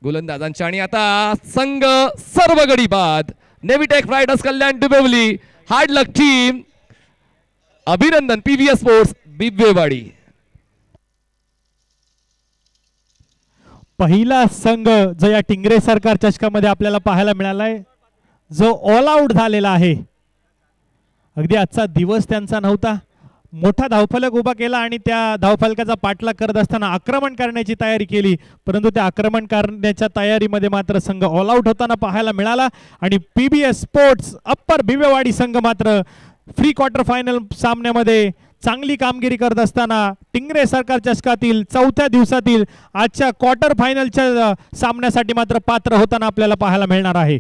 गोलंदाजांच्या. आणि आता संघ सर्व गडी बाद. नेव्हिटेक रायडर्स कल्याण डोंबिवली, हार्ड लक टीम, अभिनंदन PVS स्पोर्ट्स बिबवेवाडी. पहिला संघ जो या टिंगरे सरकार चषकामध्ये आपल्याला पाहायला मिळालाय, जो ऑल आउट झालेला आहे. अगदी आजचा दिवस त्यांचा नव्हता. मोठा धावफलक उभा केला आणि त्या धावफलकाचा पाठलाग करत असताना आक्रमण करण्याची तयारी केली, परंतु त्या आक्रमण करण्याच्या तयारीमध्ये मात्र संघ ऑल आउट होताना पाहायला मिळाला. आणि PBS स्पोर्ट्स अप्पर भिवेवाडी संघ मात्र प्री क्वार्टर फायनल सामन्यामध्ये चांगली कामगिरी करत असताना टिंगरे सरकार चषकातील चौथ्या दिवसातील आजच्या क्वार्टर फायनलच्या सामन्यासाठी मात्र पात्र होताना आपल्याला पाहायला मिळणार आहे.